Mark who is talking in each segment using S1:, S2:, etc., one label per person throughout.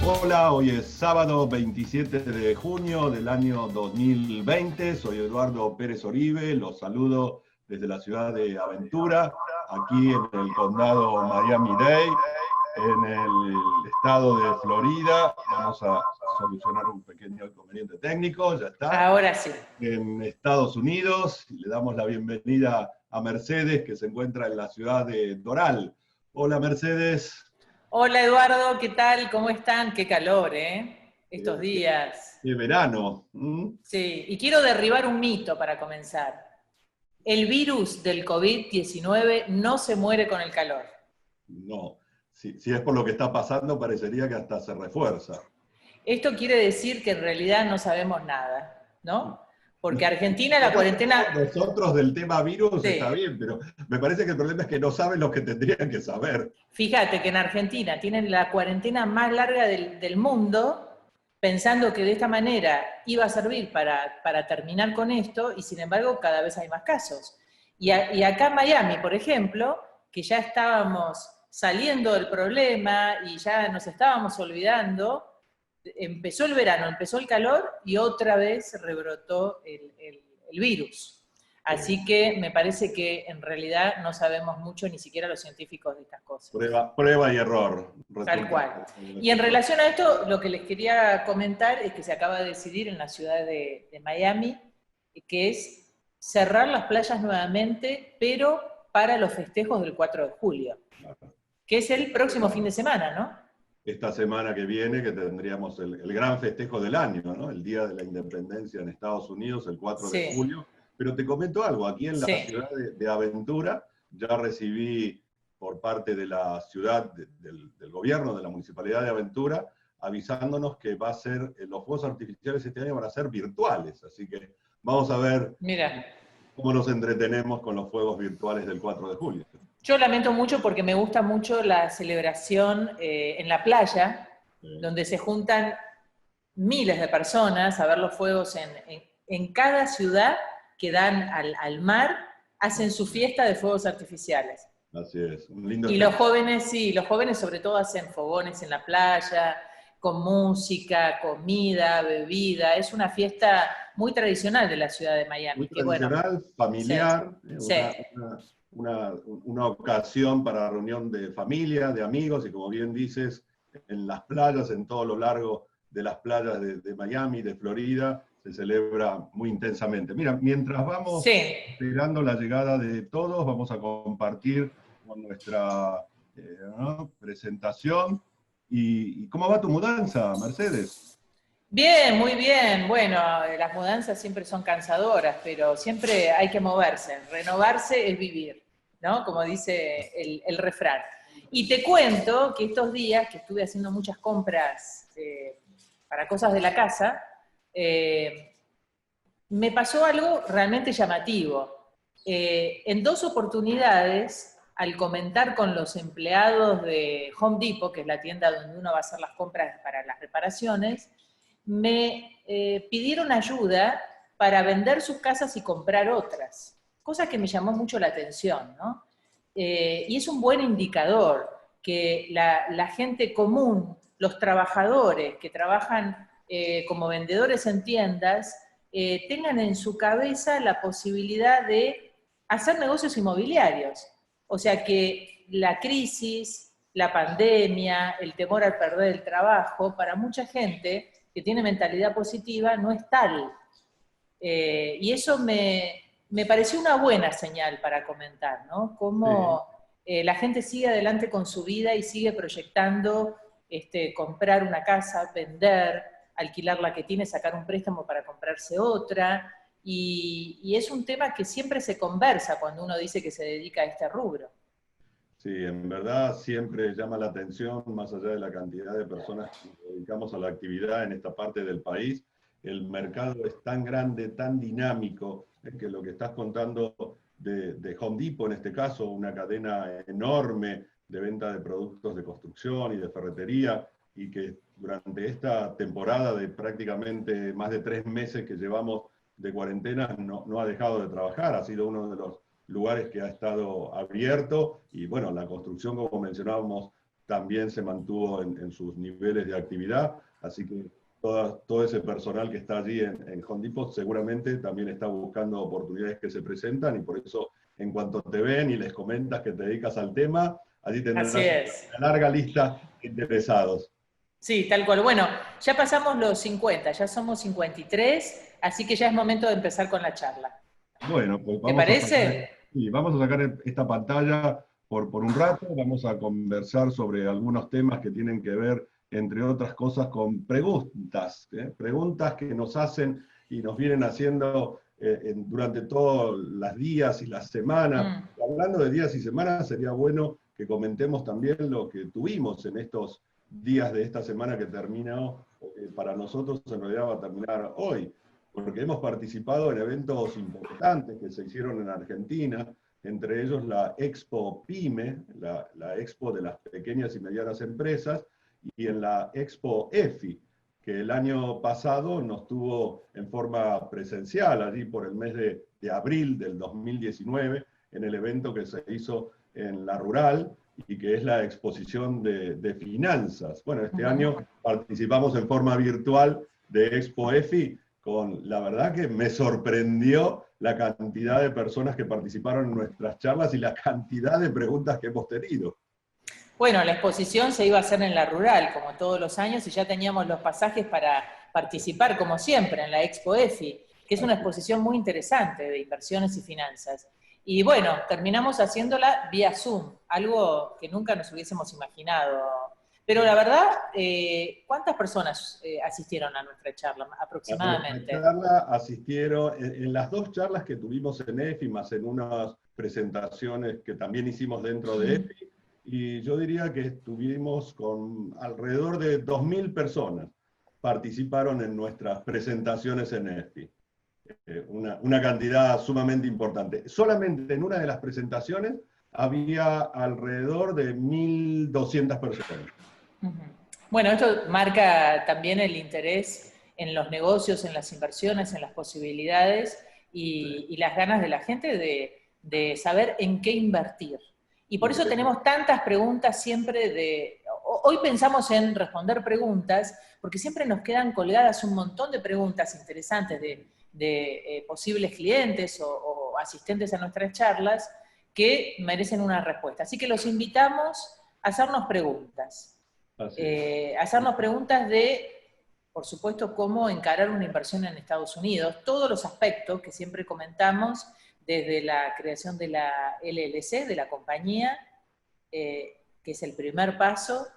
S1: Hola, hoy es sábado 27 de junio del año 2020. Soy Eduardo Pérez Oribe, los saludo desde la ciudad de Aventura, aquí en el condado Miami-Dade, en el estado de Florida. Vamos a solucionar un pequeño inconveniente técnico, ya está.
S2: Ahora sí.
S1: En Estados Unidos, le damos la bienvenida a Mercedes, que se encuentra en la ciudad de Doral. Hola, Mercedes.
S2: Hola Eduardo, ¿qué tal? ¿Cómo están? Qué calor, estos días.
S1: De verano.
S2: Sí, y quiero derribar un mito para comenzar. El virus del COVID-19 no se muere con el calor.
S1: No, si es por lo que está pasando, parecería que hasta se refuerza.
S2: Esto quiere decir que en realidad no sabemos nada, ¿no? Porque Argentina la cuarentena...
S1: Nosotros del tema virus
S2: Sí.
S1: está bien, pero me parece que el problema es que no saben lo que tendrían que saber.
S2: Fíjate que en Argentina tienen la cuarentena más larga del mundo, pensando que de esta manera iba a servir para terminar con esto, y sin embargo cada vez hay más casos. Y acá en Miami, por ejemplo, que ya estábamos saliendo del problema y ya nos estábamos olvidando, empezó el verano, empezó el calor y otra vez rebrotó el virus. Así que me parece que en realidad no sabemos mucho, ni siquiera los científicos, de estas cosas.
S1: Prueba y error.
S2: Tal cual. Y en relación a esto, lo que les quería comentar es que se acaba de decidir en la ciudad de Miami, que es cerrar las playas nuevamente, pero para los festejos del 4 de julio, que es el próximo fin de semana, ¿no?
S1: Esta semana que viene, que tendríamos el gran festejo del año, ¿no? El Día de la Independencia en Estados Unidos, el 4 de julio. Pero te comento algo, aquí en la ciudad de Aventura ya recibí por parte de la ciudad, del gobierno, de la municipalidad de Aventura, avisándonos que va a ser, los fuegos artificiales este año van a ser virtuales, así que vamos a ver cómo nos entretenemos con los fuegos virtuales del 4 de julio.
S2: Yo lamento mucho porque me gusta mucho la celebración en la playa, donde se juntan miles de personas a ver los fuegos en cada ciudad que dan al mar, hacen su fiesta de fuegos artificiales.
S1: Así es, un lindo
S2: y los jóvenes, sí, los jóvenes sobre todo hacen fogones en la playa, con música, comida, bebida. Es una fiesta muy tradicional de la ciudad de Miami.
S1: Muy tradicional, familiar, una ocasión para reunión de familia, de amigos, y como bien dices, en las playas, en todo lo largo de las playas de Miami, de Florida, se celebra muy intensamente. Mira, mientras vamos esperando la llegada de todos, vamos a compartir con nuestra presentación. ¿Y cómo va tu mudanza, Mercedes?
S2: Bien, muy bien. Bueno, las mudanzas siempre son cansadoras, pero siempre hay que moverse. Renovarse es vivir, ¿no? Como dice el refrán. Y te cuento que estos días que estuve haciendo muchas compras para cosas de la casa, me pasó algo realmente llamativo. En dos oportunidades, al comentar con los empleados de Home Depot, que es la tienda donde uno va a hacer las compras para las reparaciones, me pidieron ayuda para vender sus casas y comprar otras, cosa que me llamó mucho la atención, ¿no? Y es un buen indicador que la gente común, los trabajadores que trabajan como vendedores en tiendas, tengan en su cabeza la posibilidad de hacer negocios inmobiliarios. O sea que la crisis, la pandemia, el temor al perder el trabajo, para mucha gente que tiene mentalidad positiva, no es tal. Y eso me pareció una buena señal para comentar, ¿no? Cómo la gente sigue adelante con su vida y sigue proyectando comprar una casa, vender, alquilar la que tiene, sacar un préstamo para comprarse otra. Y es un tema que siempre se conversa cuando uno dice que se dedica a este rubro.
S1: Sí, en verdad siempre llama la atención, más allá de la cantidad de personas que nos dedicamos a la actividad en esta parte del país, el mercado es tan grande, tan dinámico, que lo que estás contando de Home Depot, en este caso, una cadena enorme de venta de productos de construcción y de ferretería, y que durante esta temporada de prácticamente más de 3 meses que llevamos de cuarentena no ha dejado de trabajar, ha sido uno de los lugares que ha estado abierto, y bueno, la construcción, como mencionábamos también se mantuvo en sus niveles de actividad, así que todo ese personal que está allí en Home Depot seguramente también está buscando oportunidades que se presentan, y por eso en cuanto te ven y les comentas que te dedicas al tema, allí
S2: Así
S1: tendrás
S2: es.
S1: una larga lista de interesados.
S2: Sí, tal cual. Bueno, ya pasamos los 50, ya somos 53, así que ya es momento de empezar con la charla.
S1: Bueno, pues
S2: ¿Te
S1: vamos a sacar,
S2: parece?
S1: sí, vamos a sacar esta pantalla por un rato, vamos a conversar sobre algunos temas que tienen que ver, entre otras cosas, con preguntas, preguntas que nos hacen y nos vienen haciendo durante todos los días y las semanas.
S2: Mm.
S1: Hablando de días y semanas, sería bueno que comentemos también lo que tuvimos en estos días de esta semana que terminó, para nosotros en realidad va a terminar hoy, porque hemos participado en eventos importantes que se hicieron en Argentina, entre ellos la Expo PYME, la Expo de las pequeñas y medianas empresas, y en la Expo EFI, que el año pasado nos tuvo en forma presencial, allí por el mes de abril del 2019, en el evento que se hizo en La Rural, y que es la exposición de finanzas. Bueno, este año participamos en forma virtual de Expo EFI, la verdad que me sorprendió la cantidad de personas que participaron en nuestras charlas y la cantidad de preguntas que hemos tenido.
S2: Bueno, la exposición se iba a hacer en La Rural, como todos los años, y ya teníamos los pasajes para participar, como siempre, en la Expo EFI, que es una exposición muy interesante de inversiones y finanzas. Y bueno, terminamos haciéndola vía Zoom, algo que nunca nos hubiésemos imaginado. Pero la verdad, ¿cuántas personas asistieron a nuestra charla
S1: A nuestra
S2: aproximadamente?
S1: charla asistieron, en las dos charlas que tuvimos en EFI, más en unas presentaciones que también hicimos dentro de EFI, y yo diría que estuvimos con alrededor de 2.000 personas participaron en nuestras presentaciones en EFI. Una cantidad sumamente importante. Solamente en una de las presentaciones había alrededor de 1.200 personas.
S2: Bueno, esto marca también el interés en los negocios, en las inversiones, en las posibilidades y las ganas de la gente de saber en qué invertir. Y por eso tenemos tantas preguntas siempre Hoy pensamos en responder preguntas, porque siempre nos quedan colgadas un montón de preguntas interesantes de posibles clientes o asistentes a nuestras charlas que merecen una respuesta. Así que los invitamos a hacernos preguntas. Hacernos preguntas por supuesto, cómo encarar una inversión en Estados Unidos, todos los aspectos que siempre comentamos, desde la creación de la LLC, de la compañía, que es el primer paso,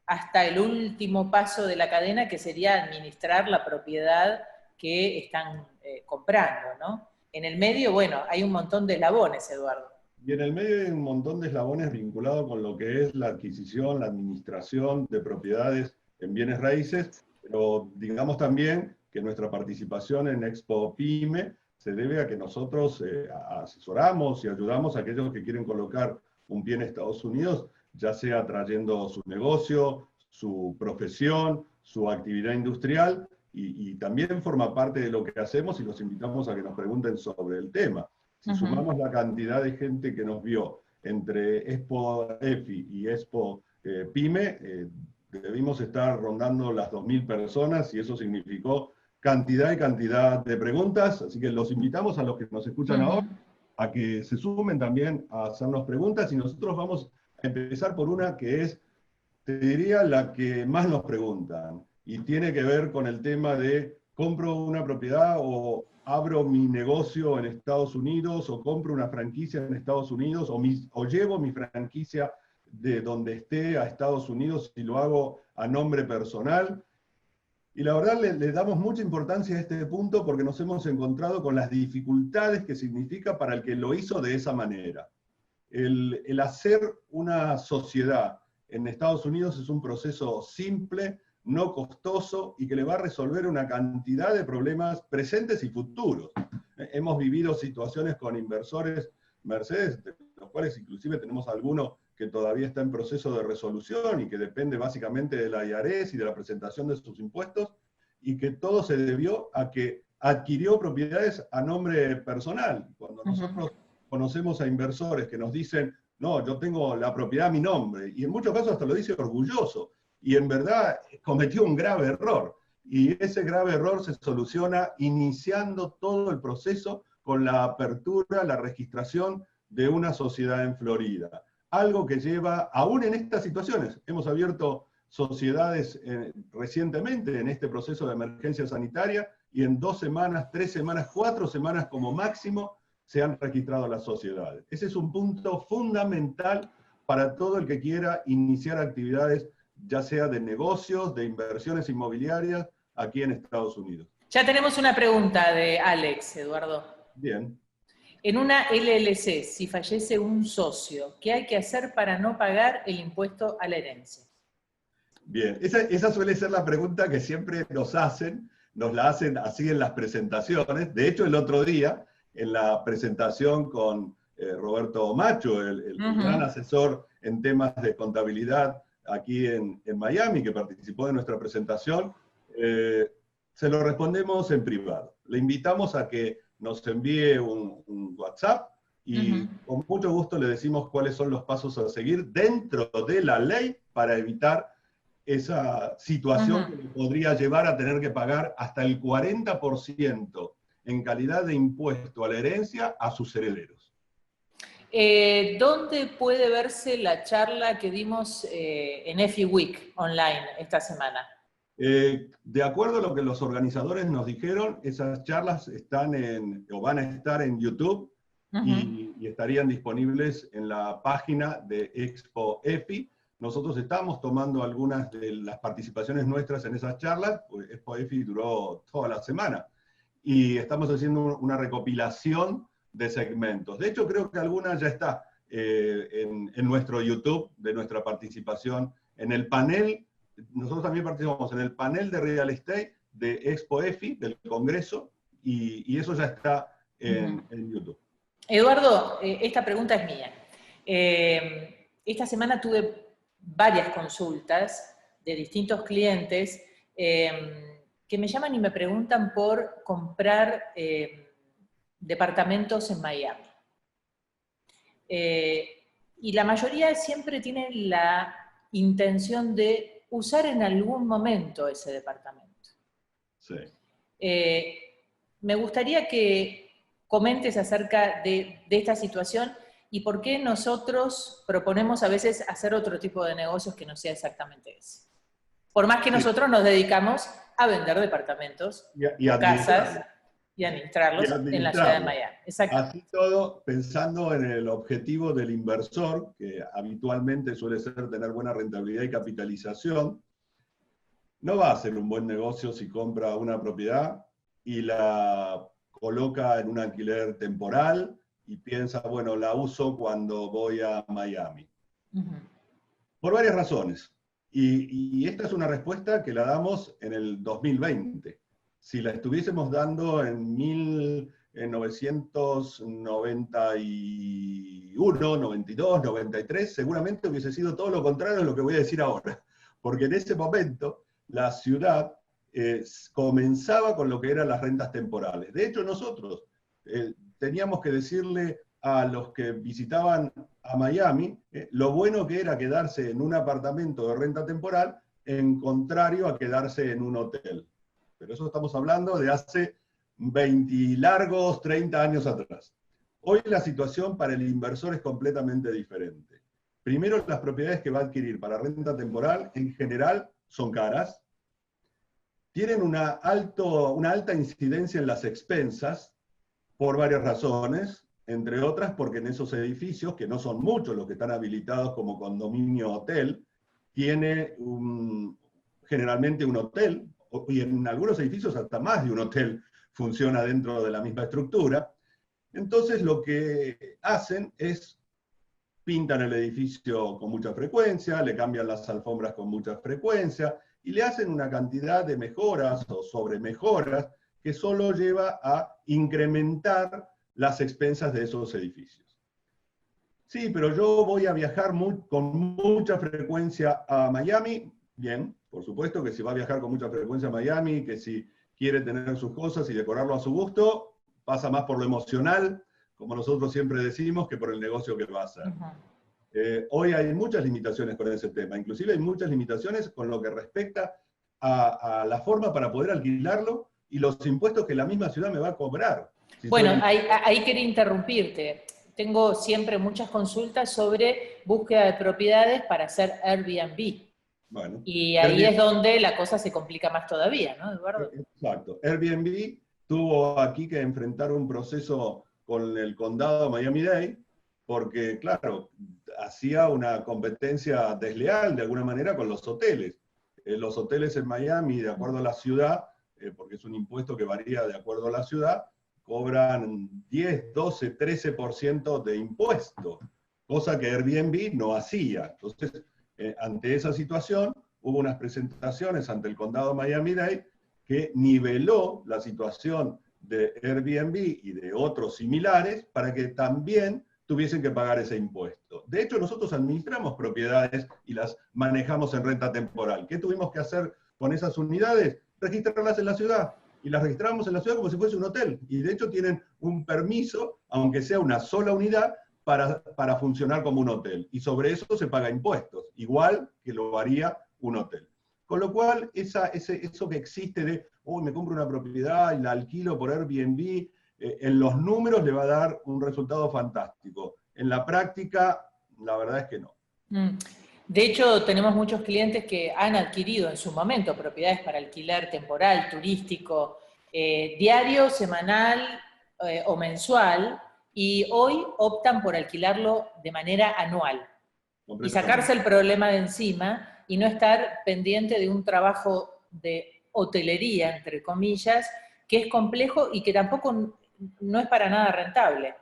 S2: hasta el último paso de la cadena, que sería administrar la propiedad que están comprando, ¿no? En el medio, bueno, hay un montón de eslabones, Eduardo.
S1: Y en el medio hay un montón de eslabones vinculados con lo que es la adquisición, la administración de propiedades en bienes raíces, pero digamos también que nuestra participación en Expo PYME se debe a que nosotros asesoramos y ayudamos a aquellos que quieren colocar un pie en Estados Unidos, ya sea trayendo su negocio, su profesión, su actividad industrial, y también forma parte de lo que hacemos y los invitamos a que nos pregunten sobre el tema. Si sumamos la cantidad de gente que nos vio entre Expo EFI y Expo PYME, debimos estar rondando las 2.000 personas, y eso significó cantidad y cantidad de preguntas, así que los invitamos a los que nos escuchan ahora a que se sumen también a hacernos preguntas, y nosotros vamos a empezar por una que es, te diría, la que más nos preguntan, y tiene que ver con el tema de compro una propiedad o abro mi negocio en Estados Unidos, o compro una franquicia en Estados Unidos, o llevo mi franquicia de donde esté a Estados Unidos y lo hago a nombre personal. Y la verdad le damos mucha importancia a este punto porque nos hemos encontrado con las dificultades que significa para el que lo hizo de esa manera. El hacer una sociedad en Estados Unidos es un proceso simple, no costoso, y que le va a resolver una cantidad de problemas presentes y futuros. Hemos vivido situaciones con inversores, Mercedes, de los cuales inclusive tenemos alguno que todavía está en proceso de resolución y que depende básicamente de la IRS y de la presentación de sus impuestos, y que todo se debió a que adquirió propiedades a nombre personal. Cuando nosotros conocemos a inversores que nos dicen, no, yo tengo la propiedad a mi nombre, y en muchos casos hasta lo dice orgulloso, y en verdad cometió un grave error, y ese grave error se soluciona iniciando todo el proceso con la apertura, la registración de una sociedad en Florida. Algo que lleva, aún en estas situaciones, hemos abierto sociedades recientemente en este proceso de emergencia sanitaria, y en 2 semanas, 3 semanas, 4 semanas como máximo, se han registrado las sociedades. Ese es un punto fundamental para todo el que quiera iniciar actividades, ya sea de negocios, de inversiones inmobiliarias, aquí en Estados Unidos.
S2: Ya tenemos una pregunta de Alex, Eduardo.
S1: Bien.
S2: En una LLC, si fallece un socio, ¿qué hay que hacer para no pagar el impuesto a la herencia?
S1: Bien, esa suele ser la pregunta que siempre nos la hacen así en las presentaciones. De hecho, el otro día, en la presentación con Roberto Macho, el gran asesor en temas de contabilidad aquí en Miami, que participó de nuestra presentación, se lo respondemos en privado. Le invitamos a que nos envíe un WhatsApp y con mucho gusto le decimos cuáles son los pasos a seguir dentro de la ley para evitar esa situación que le podría llevar a tener que pagar hasta el 40% en calidad de impuesto a la herencia a sus herederos.
S2: ¿Dónde puede verse la charla que dimos en EFI Week online esta semana?
S1: De acuerdo a lo que los organizadores nos dijeron, esas charlas están van a estar en YouTube y estarían disponibles en la página de Expo EFI. Nosotros estamos tomando algunas de las participaciones nuestras en esas charlas, pues Expo EFI duró toda la semana, y estamos haciendo una recopilación de segmentos. De hecho, creo que alguna ya está en nuestro YouTube, de nuestra participación en el panel. Nosotros también participamos en el panel de Real Estate de Expo EFI, del Congreso, y eso ya está en YouTube.
S2: Eduardo, esta pregunta es mía. Esta semana tuve varias consultas de distintos clientes que me llaman y me preguntan por comprar departamentos en Miami. Y la mayoría siempre tienen la intención de usar en algún momento ese departamento.
S1: Sí.
S2: Me gustaría que comentes acerca de esta situación y por qué nosotros proponemos a veces hacer otro tipo de negocios que no sea exactamente ese. Por más que nosotros nos dedicamos a vender departamentos,
S1: y
S2: casas y administrarlos en la ciudad de Miami. Exacto.
S1: Así todo, pensando en el objetivo del inversor, que habitualmente suele ser tener buena rentabilidad y capitalización, no va a ser un buen negocio si compra una propiedad y la coloca en un alquiler temporal y piensa, bueno, la uso cuando voy a Miami. Por varias razones. Y esta es una respuesta que la damos en el 2020. Si la estuviésemos dando en 1991, 92, 93, seguramente hubiese sido todo lo contrario de lo que voy a decir ahora. Porque en ese momento la ciudad comenzaba con lo que eran las rentas temporales. De hecho, nosotros teníamos que decirle a los que visitaban a Miami lo bueno que era quedarse en un apartamento de renta temporal en contrario a quedarse en un hotel. Pero eso estamos hablando de hace 20 largos, 30 años atrás. Hoy la situación para el inversor es completamente diferente. Primero, las propiedades que va a adquirir para renta temporal en general son caras, tienen una alta incidencia en las expensas por varias razones, entre otras porque en esos edificios, que no son muchos los que están habilitados como condominio hotel, tiene generalmente un hotel, y en algunos edificios hasta más de un hotel funciona dentro de la misma estructura. Entonces lo que hacen es pintan el edificio con mucha frecuencia, le cambian las alfombras con mucha frecuencia, y le hacen una cantidad de mejoras o sobremejoras que solo lleva a incrementar las expensas de esos edificios. Sí, pero yo voy a viajar con mucha frecuencia a Miami. Bien, por supuesto que si va a viajar con mucha frecuencia a Miami, que si quiere tener sus cosas y decorarlo a su gusto, pasa más por lo emocional, como nosotros siempre decimos, que por el negocio que va a hacer. Hoy hay muchas limitaciones con ese tema, inclusive hay muchas limitaciones con lo que respecta a la forma para poder alquilarlo y los impuestos que la misma ciudad me va a cobrar. Si
S2: Bueno,
S1: soy...
S2: ahí quería interrumpirte. Tengo siempre muchas consultas sobre búsqueda de propiedades para hacer Airbnb.
S1: Bueno,
S2: Y ahí es donde la cosa se complica más todavía, ¿no, Eduardo?
S1: exacto. Airbnb tuvo aquí que enfrentar un proceso con el condado de Miami-Dade, porque, claro, hacía una competencia desleal de alguna manera con los hoteles. Los hoteles en Miami, de acuerdo a la ciudad, porque es un impuesto que varía de acuerdo a la ciudad, cobran 10, 12, 13% de impuesto, cosa que Airbnb no hacía. Entonces, ante esa situación, hubo unas presentaciones ante el condado de Miami-Dade que niveló la situación de Airbnb y de otros similares para que también tuviesen que pagar ese impuesto. De hecho, nosotros administramos propiedades y las manejamos en renta temporal. ¿Qué tuvimos que hacer con esas unidades? Registrarlas en la ciudad. Y las registramos en la ciudad como si fuese un hotel. Y de hecho tienen un permiso, aunque sea una sola unidad, para funcionar como un hotel. Y sobre eso se paga impuestos, igual que lo haría un hotel. Con lo cual, eso que existe de, me compro una propiedad y la alquilo por Airbnb, en los números le va a dar un resultado fantástico. En la práctica, la verdad es que no.
S2: De hecho, tenemos muchos clientes que han adquirido en su momento propiedades para alquiler temporal, turístico, diario, semanal o mensual, y hoy optan por alquilarlo de manera anual y sacarse el problema de encima y no estar pendiente de un trabajo de hotelería, entre comillas, que es complejo y que tampoco no es para nada rentable.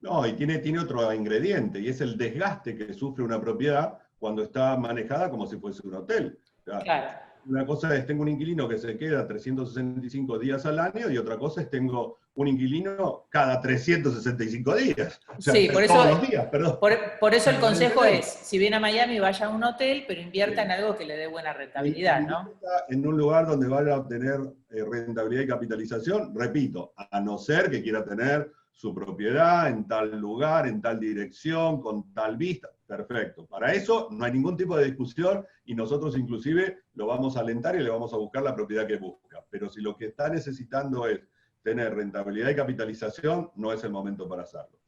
S1: No, y tiene otro ingrediente, y es el desgaste que sufre una propiedad cuando está manejada como si fuese un hotel. O sea,
S2: claro.
S1: Una cosa es, tengo un inquilino que se queda 365 días al año, y otra cosa es, tengo un inquilino cada 365 días. O sea,
S2: sí,
S1: todos los días, perdón.
S2: Por eso el consejo es, si viene a Miami, vaya a un hotel, pero invierta en algo que le dé buena rentabilidad, ¿no?
S1: En un lugar donde vaya a obtener rentabilidad y capitalización, repito, a no ser que quiera tener su propiedad en tal lugar, en tal dirección, con tal vista. Perfecto. Para eso no hay ningún tipo de discusión y nosotros inclusive lo vamos a alentar y le vamos a buscar la propiedad que busca. Pero si lo que está necesitando es tener rentabilidad y capitalización, no es el momento para hacerlo.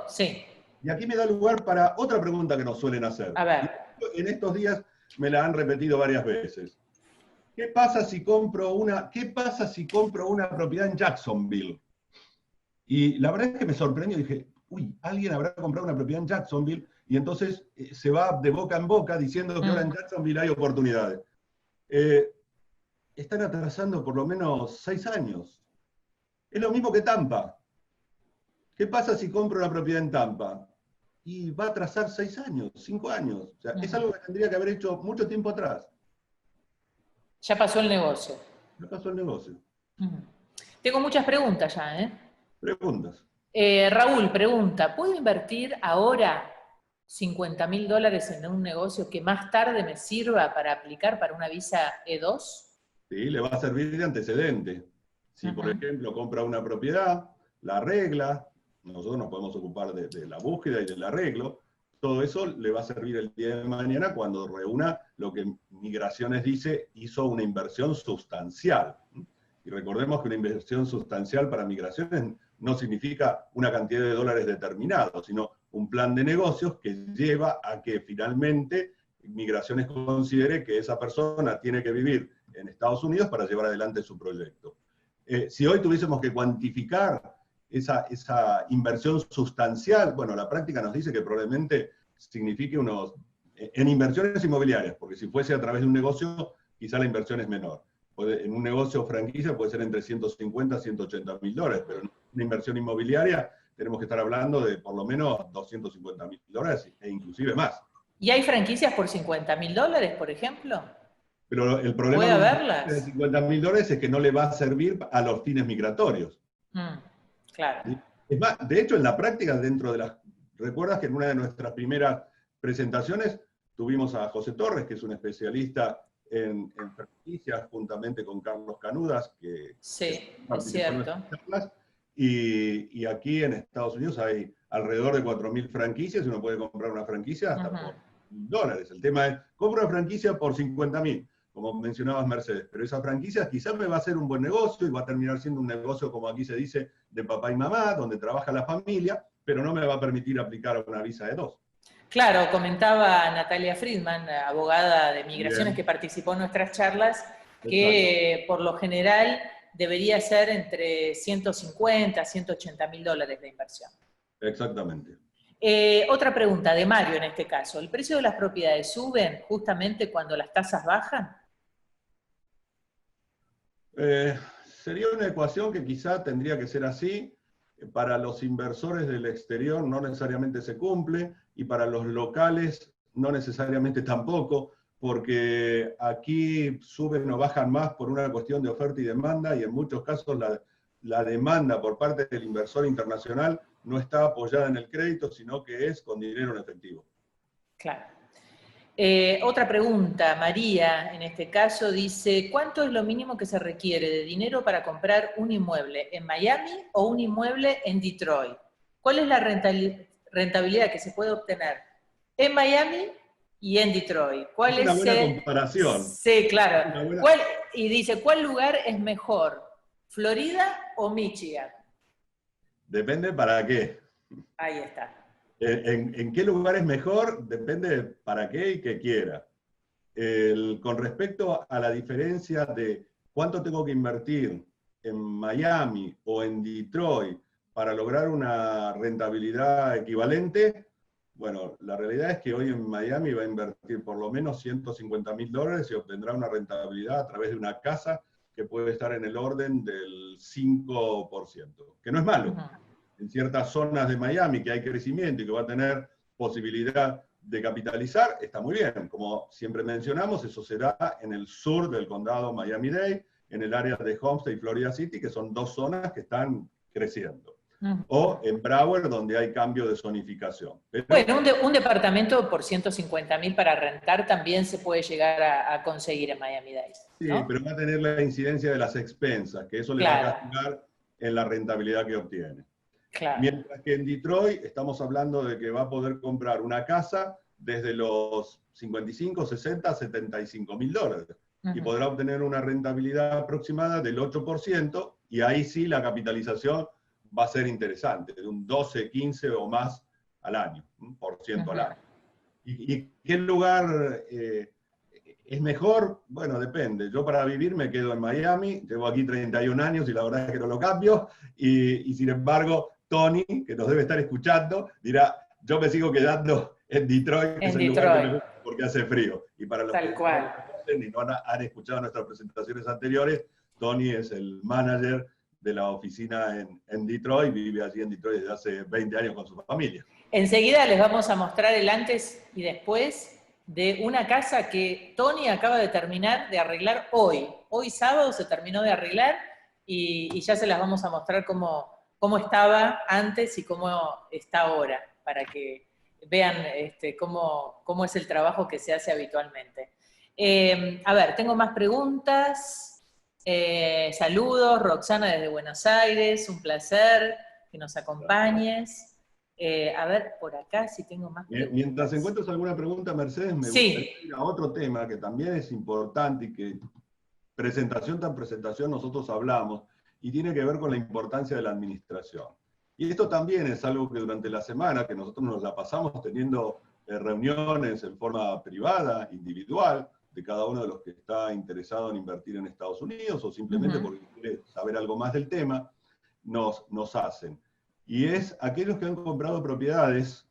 S2: Sí.
S1: Y aquí me da lugar para otra pregunta que nos suelen hacer.
S2: A ver.
S1: En estos días me la han repetido varias veces. ¿Qué pasa si compro una propiedad en Jacksonville? Y la verdad es que me sorprendió, dije, alguien habrá comprado una propiedad en Jacksonville, y entonces se va de boca en boca diciendo que ahora en Jacksonville hay oportunidades. Están atrasando por lo menos 6 años. Es lo mismo que Tampa. ¿Qué pasa si compro una propiedad en Tampa? Y va a atrasar 6 años, 5 años. O sea, es algo que tendría que haber hecho mucho tiempo atrás.
S2: Ya pasó el negocio.
S1: Ya pasó el negocio.
S2: Tengo muchas preguntas ya, ¿eh?
S1: Preguntas.
S2: Raúl pregunta, ¿puedo invertir ahora $50.000 en un negocio que más tarde me sirva para aplicar para una visa E2?
S1: Sí, le va a servir de antecedente. Si, por ejemplo, compra una propiedad, la arregla, nosotros nos podemos ocupar de la búsqueda y del arreglo, todo eso le va a servir el día de mañana cuando reúna lo que Migraciones dice, hizo una inversión sustancial. Y recordemos que una inversión sustancial para Migraciones no significa una cantidad de dólares determinado, sino un plan de negocios que lleva a que finalmente Migraciones considere que esa persona tiene que vivir en Estados Unidos para llevar adelante su proyecto. Si hoy tuviésemos que cuantificar esa inversión sustancial, bueno, la práctica nos dice que probablemente signifique en inversiones inmobiliarias, porque si fuese a través de un negocio, quizá la inversión es menor. En un negocio franquicia puede ser entre 150 y 180 mil dólares, pero en una inversión inmobiliaria tenemos que estar hablando de por lo menos 250 mil dólares e inclusive más.
S2: ¿Y hay franquicias por 50 mil dólares, por ejemplo?
S1: Pero el problema de 50 mil dólares es que no le va a servir a los fines migratorios.
S2: Claro.
S1: Es más, de hecho, en la práctica, ¿recuerdas que en una de nuestras primeras presentaciones tuvimos a José Torres, que es un especialista en franquicias, juntamente con Carlos Canudas, que
S2: sí, es cierto.
S1: Y aquí en Estados Unidos hay alrededor de 4.000 franquicias, y uno puede comprar una franquicia hasta por $1.000. El tema es, compro una franquicia por 50.000, como mencionabas Mercedes, pero esa franquicia quizás me va a hacer un buen negocio y va a terminar siendo un negocio, como aquí se dice, de papá y mamá, donde trabaja la familia, pero no me va a permitir aplicar una visa de 2.
S2: Claro, comentaba Natalia Friedman, abogada de migraciones
S1: Bien.
S2: que participó en nuestras charlas, que
S1: Exacto.
S2: por lo general debería ser entre 150 a 180 mil dólares de inversión.
S1: Exactamente.
S2: Otra pregunta de Mario en este caso. ¿El precio de las propiedades suben justamente cuando las tasas bajan?
S1: Sería una ecuación que quizá tendría que ser así. Para los inversores del exterior no necesariamente se cumple, y para los locales no necesariamente tampoco, porque aquí suben o bajan más por una cuestión de oferta y demanda, y en muchos casos la demanda por parte del inversor internacional no está apoyada en el crédito, sino que es con dinero en efectivo.
S2: Claro. Otra pregunta, María, en este caso, dice, ¿cuánto es lo mínimo que se requiere de dinero para comprar un inmueble en Miami o un inmueble en Detroit? ¿Cuál es la rentabilidad que se puede obtener en Miami y en Detroit?
S1: Es
S2: ¿Cuál
S1: una
S2: es
S1: buena comparación.
S2: Sí, claro.
S1: Una buena...
S2: Y dice, ¿cuál lugar es mejor? ¿Florida o Michigan?
S1: Depende para qué.
S2: Ahí está.
S1: ¿En qué lugar es mejor? Depende para qué y qué quiera. Con respecto a la diferencia de cuánto tengo que invertir en Miami o en Detroit para lograr una rentabilidad equivalente, bueno, la realidad es que hoy en Miami va a invertir por lo menos $150.000 y obtendrá una rentabilidad a través de una casa que puede estar en el orden del 5%, que no es malo. En ciertas zonas de Miami que hay crecimiento y que va a tener posibilidad de capitalizar, está muy bien. Como siempre mencionamos, eso será en el sur del condado Miami-Dade, en el área de Homestead y Florida City, que son dos zonas que están creciendo. O en Broward, donde hay cambio de zonificación. Pero,
S2: bueno, un departamento por 150.000 para rentar también se puede llegar a conseguir en Miami-Dade, ¿no?
S1: sí, pero va a tener la incidencia de las expensas, que eso le va a castigar en la rentabilidad que obtiene.
S2: Claro.
S1: Mientras que en Detroit estamos hablando de que va a poder comprar una casa desde los 55, 60, $75.000. Y podrá obtener una rentabilidad aproximada del 8%, y ahí sí la capitalización va a ser interesante, de un 12, 15 o más al año, por ciento al año. ¿Y qué lugar es mejor? Bueno, depende. Yo para vivir me quedo en Miami, llevo aquí 31 años y la verdad es que no lo cambio, y sin embargo Tony, que nos debe estar escuchando, dirá, yo me sigo quedando en Detroit, que es el lugar que me gusta porque hace frío. Y para los
S2: Tal
S1: que
S2: cual.
S1: no conocen y no han escuchado nuestras presentaciones anteriores, Tony es el manager de la oficina en Detroit, vive allí en Detroit desde hace 20 años con su familia.
S2: Enseguida les vamos a mostrar el antes y después de una casa que Tony acaba de terminar de arreglar hoy. Hoy sábado se terminó de arreglar y ya se las vamos a mostrar cómo estaba antes y cómo está ahora, para que vean cómo es el trabajo que se hace habitualmente. A ver, tengo más preguntas. Saludos, Roxana desde Buenos Aires, un placer que nos acompañes. A ver, por acá si tengo más preguntas.
S1: Mientras encuentres alguna pregunta, Mercedes, me gustaría ir a otro tema que también es importante y que presentación tras presentación nosotros hablamos, y tiene que ver con la importancia de la administración. Y esto también es algo que durante la semana, que nosotros nos la pasamos teniendo reuniones en forma privada, individual, de cada uno de los que está interesado en invertir en Estados Unidos o simplemente porque quiere saber algo más del tema, nos hacen. Y es aquellos que han comprado propiedades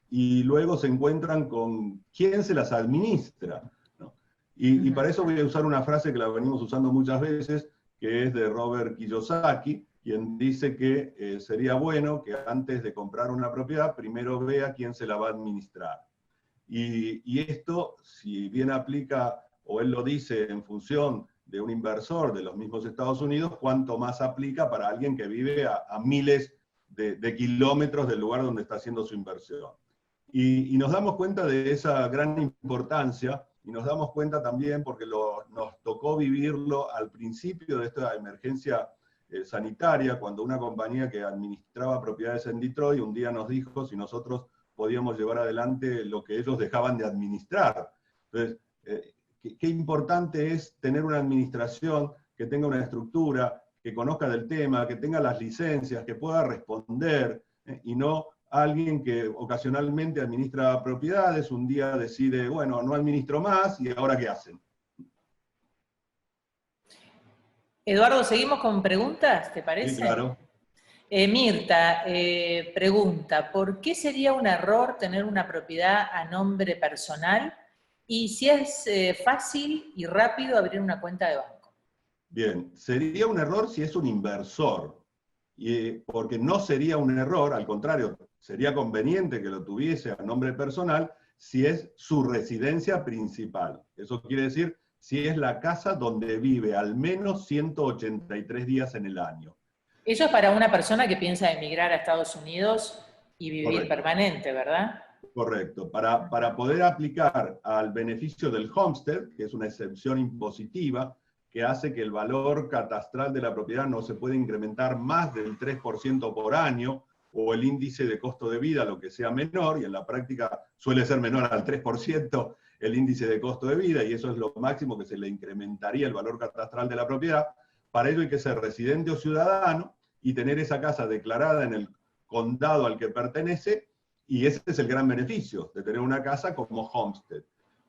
S1: y luego se encuentran con quién se las administra, ¿no? Y para eso voy a usar una frase que la venimos usando muchas veces, que es de Robert Kiyosaki, quien dice que sería bueno que antes de comprar una propiedad, primero vea quién se la va a administrar. Y esto, si bien aplica, o él lo dice en función de un inversor de los mismos Estados Unidos, cuánto más aplica para alguien que vive a miles de kilómetros del lugar donde está haciendo su inversión. Y nos damos cuenta de esa gran importancia, y nos damos cuenta también porque nos tocó vivirlo al principio de esta emergencia sanitaria, cuando una compañía que administraba propiedades en Detroit un día nos dijo si nosotros podíamos llevar adelante lo que ellos dejaban de administrar. Entonces, qué importante es tener una administración que tenga una estructura, que conozca del tema, que tenga las licencias, que pueda responder, y no alguien que ocasionalmente administra propiedades, un día decide, bueno, no administro más, y ahora ¿qué hacen?
S2: Eduardo, ¿seguimos con preguntas? ¿Te parece?
S1: Sí, claro.
S2: Mirta pregunta, ¿por qué sería un error tener una propiedad a nombre personal? Y si es fácil y rápido abrir una cuenta de banco.
S1: Bien, sería un error si es un inversor, porque no sería un error, al contrario, sería conveniente que lo tuviese a nombre personal si es su residencia principal. Eso quiere decir si es la casa donde vive al menos 183 días en el año.
S2: Eso es para una persona que piensa emigrar a Estados Unidos y vivir
S1: Correcto.
S2: Permanente, ¿verdad?
S1: Correcto. Para poder aplicar al beneficio del homestead, que es una excepción impositiva, que hace que el valor catastral de la propiedad no se pueda incrementar más del 3% por año, o el índice de costo de vida, lo que sea menor, y en la práctica suele ser menor al 3% el índice de costo de vida, y eso es lo máximo que se le incrementaría el valor catastral de la propiedad. Para ello hay que ser residente o ciudadano y tener esa casa declarada en el condado al que pertenece, y ese es el gran beneficio de tener una casa como homestead.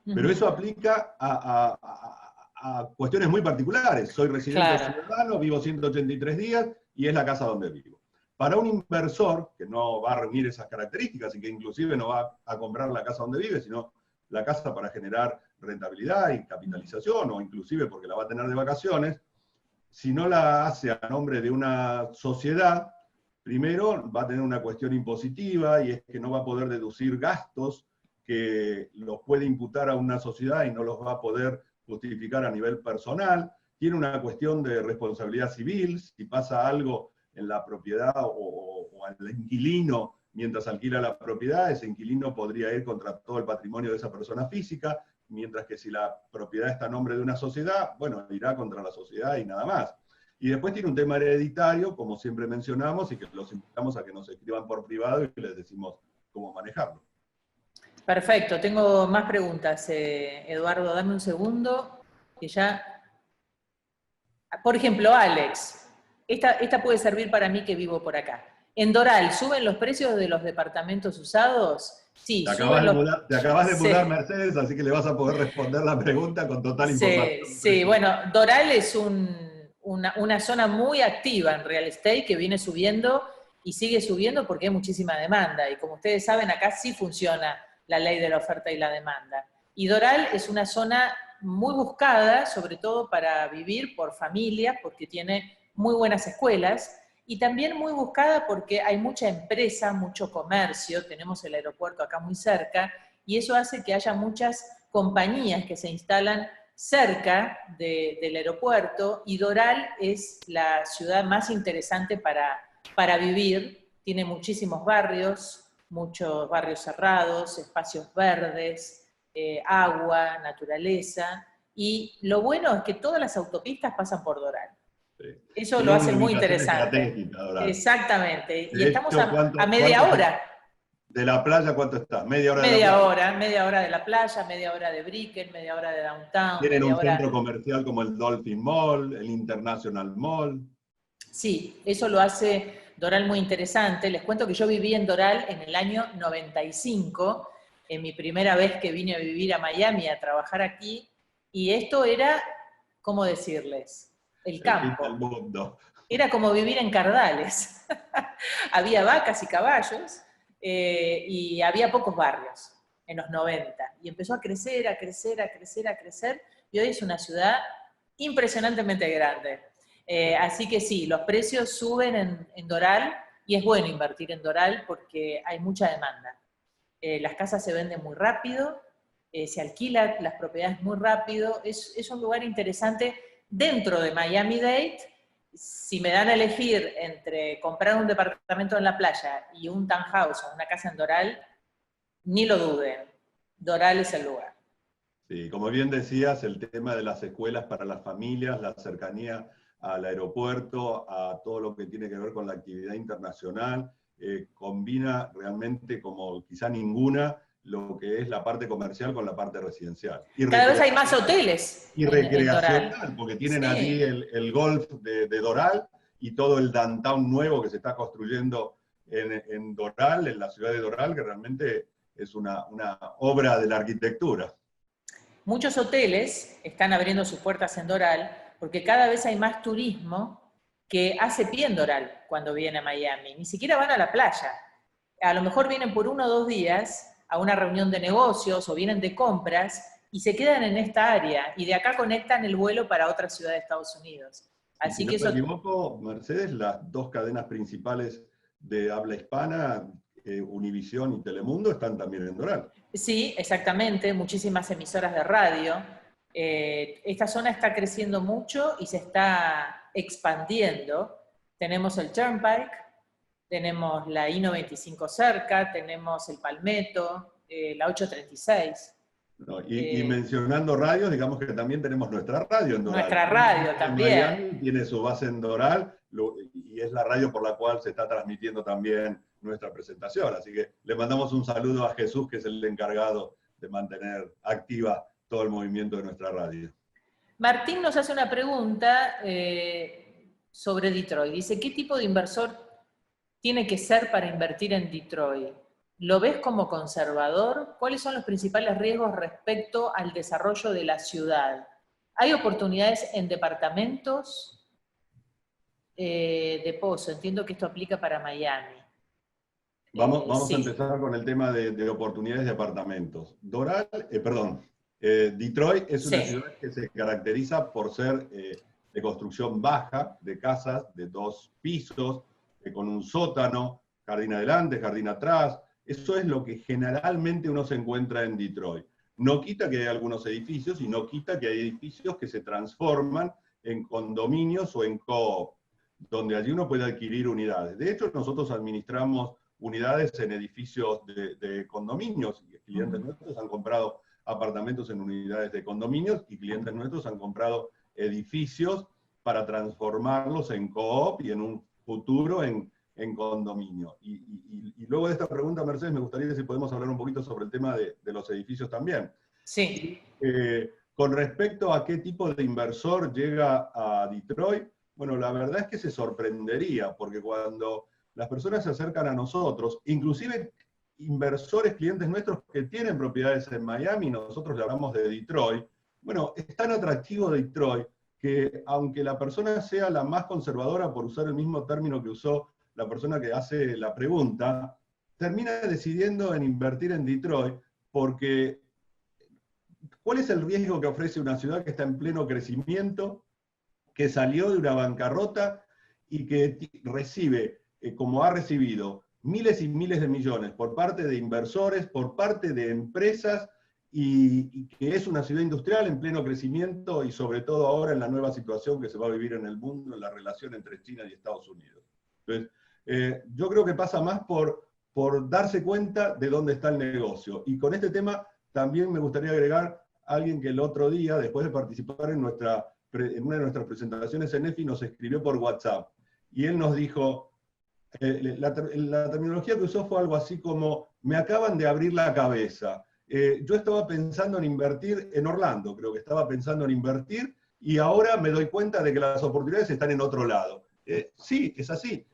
S1: Pero eso aplica a cuestiones muy particulares. Soy residente o ciudadano, vivo 183 días y es la casa donde vivo. Para un inversor que no va a reunir esas características y que inclusive no va a comprar la casa donde vive, sino la casa para generar rentabilidad y capitalización, o inclusive porque la va a tener de vacaciones, si no la hace a nombre de una sociedad, primero va a tener una cuestión impositiva, y es que no va a poder deducir gastos que los puede imputar a una sociedad y no los va a poder justificar a nivel personal. Tiene una cuestión de responsabilidad civil, si pasa algo en la propiedad o al inquilino mientras alquila la propiedad, ese inquilino podría ir contra todo el patrimonio de esa persona física, mientras que si la propiedad está a nombre de una sociedad, bueno, irá contra la sociedad y nada más. Y después tiene un tema hereditario, como siempre mencionamos, y que los invitamos a que nos escriban por privado y les decimos cómo manejarlo.
S2: Perfecto, tengo más preguntas, Eduardo, dame un segundo, que ya... Por ejemplo, Alex, esta puede servir para mí que vivo por acá. En Doral, ¿suben los precios de los departamentos usados? Sí,
S1: te acabas de mudar, Mercedes, así que le vas a poder responder la pregunta con total información.
S2: Sí, bueno, Doral es una zona muy activa en real estate que viene subiendo y sigue subiendo porque hay muchísima demanda. Y como ustedes saben, acá sí funciona la ley de la oferta y la demanda. Y Doral es una zona muy buscada, sobre todo para vivir por familias, porque tiene muy buenas escuelas, y también muy buscada porque hay mucha empresa, mucho comercio, tenemos el aeropuerto acá muy cerca, y eso hace que haya muchas compañías que se instalan cerca del aeropuerto, y Doral es la ciudad más interesante para vivir, tiene muchísimos barrios cerrados, espacios verdes, agua, naturaleza, y lo bueno es que todas las autopistas pasan por Doral. Sí. Eso lo hace muy interesante. Exactamente. Y estamos a media hora.
S1: ¿De la playa cuánto está? ¿Media hora
S2: media hora de la playa, media hora de Brickell, media hora de Downtown.
S1: Tienen un centro comercial como el Dolphin Mall, el International Mall.
S2: Sí, eso lo hace Doral muy interesante. Les cuento que yo viví en Doral en el año 95, en mi primera vez que vine a vivir a Miami, a trabajar aquí, y esto era, ¿cómo decirles? El campo.
S1: El mundo.
S2: Era como vivir en Cardales. Había vacas y caballos, y había pocos barrios en los 90. Y empezó a crecer, a crecer, a crecer, a crecer, y hoy es una ciudad impresionantemente grande. Así que sí, los precios suben en Doral, y es bueno invertir en Doral porque hay mucha demanda. Las casas se venden muy rápido, se alquilan las propiedades muy rápido, es un lugar interesante dentro de Miami-Dade. Si me dan a elegir entre comprar un departamento en la playa y un townhouse o una casa en Doral, ni lo duden, Doral es el lugar.
S1: Sí, como bien decías, el tema de las escuelas para las familias, la cercanía al aeropuerto, a todo lo que tiene que ver con la actividad internacional, combina realmente como quizá ninguna lo que es la parte comercial con la parte residencial.
S2: Cada vez hay más hoteles
S1: Y
S2: en Doral.
S1: recreacional, porque tienen allí
S2: Sí.
S1: el golf de Doral y todo el downtown nuevo que se está construyendo en Doral, en la ciudad de Doral, que realmente es una obra de la arquitectura.
S2: Muchos hoteles están abriendo sus puertas en Doral porque cada vez hay más turismo que hace pie en Doral cuando viene a Miami. Ni siquiera van a la playa. A lo mejor vienen por 1 o 2 días a una reunión de negocios o vienen de compras y se quedan en esta área y de acá conectan el vuelo para otra ciudad de Estados Unidos.
S1: Y
S2: Así
S1: si no
S2: que
S1: me
S2: eso...
S1: equivoco, Mercedes, las dos cadenas principales de habla hispana, Univisión y Telemundo, están también en Doral.
S2: Sí, exactamente, muchísimas emisoras de radio. Esta zona está creciendo mucho y se está expandiendo. Tenemos el Turnpike, tenemos la I-95 cerca, tenemos el Palmetto, la 836.
S1: ¿No? Y mencionando radios, digamos que también tenemos nuestra radio en Doral.
S2: Nuestra radio
S1: En
S2: también.
S1: Miami tiene su base en Doral y es la radio por la cual se está transmitiendo también nuestra presentación. Así que le mandamos un saludo a Jesús, que es el encargado de mantener activa todo el movimiento de nuestra radio.
S2: Martín nos hace una pregunta sobre Detroit. Dice, ¿qué tipo de inversor tiene que ser para invertir en Detroit? ¿Lo ves como conservador? ¿Cuáles son los principales riesgos respecto al desarrollo de la ciudad? ¿Hay oportunidades en departamentos de Pozo? Entiendo que esto aplica para Miami.
S1: Vamos
S2: Sí.
S1: a empezar con el tema de oportunidades de apartamentos. Detroit es una ciudad que se caracteriza por ser de construcción baja, de casas de 2 pisos, con un sótano, jardín adelante, jardín atrás. Eso es lo que generalmente uno se encuentra en Detroit. No quita que hay algunos edificios y no quita que hay edificios que se transforman en condominios o en co-op, donde allí uno puede adquirir unidades. De hecho, nosotros administramos unidades en edificios de condominios. Clientes nuestros han comprado apartamentos en unidades de condominios y clientes nuestros han comprado edificios para transformarlos en co-op y en un futuro en condominio. Y luego de esta pregunta, Mercedes, me gustaría si podemos hablar un poquito sobre el tema de los edificios también.
S2: Sí.
S1: Con respecto a qué tipo de inversor llega a Detroit, bueno, la verdad es que se sorprendería, porque cuando las personas se acercan a nosotros, inclusive inversores, clientes nuestros que tienen propiedades en Miami, nosotros le hablamos de Detroit, bueno, es tan atractivo Detroit que aunque la persona sea la más conservadora, por usar el mismo término que usó la persona que hace la pregunta, termina decidiendo en invertir en Detroit porque ¿cuál es el riesgo que ofrece una ciudad que está en pleno crecimiento, que salió de una bancarrota y que recibe, como ha recibido, miles y miles de millones por parte de inversores, por parte de empresas, y que es una ciudad industrial en pleno crecimiento y sobre todo ahora en la nueva situación que se va a vivir en el mundo, en la relación entre China y Estados Unidos? Entonces, yo creo que pasa más por darse cuenta de dónde está el negocio. Y con este tema también me gustaría agregar a alguien que el otro día, después de participar en una de nuestras presentaciones en EFI, nos escribió por WhatsApp. Y él nos dijo, la terminología que usó fue algo así como, me acaban de abrir la cabeza. Yo estaba pensando en invertir en Orlando, creo que estaba pensando en invertir, y ahora me doy cuenta de que las oportunidades están en otro lado. Sí, es así.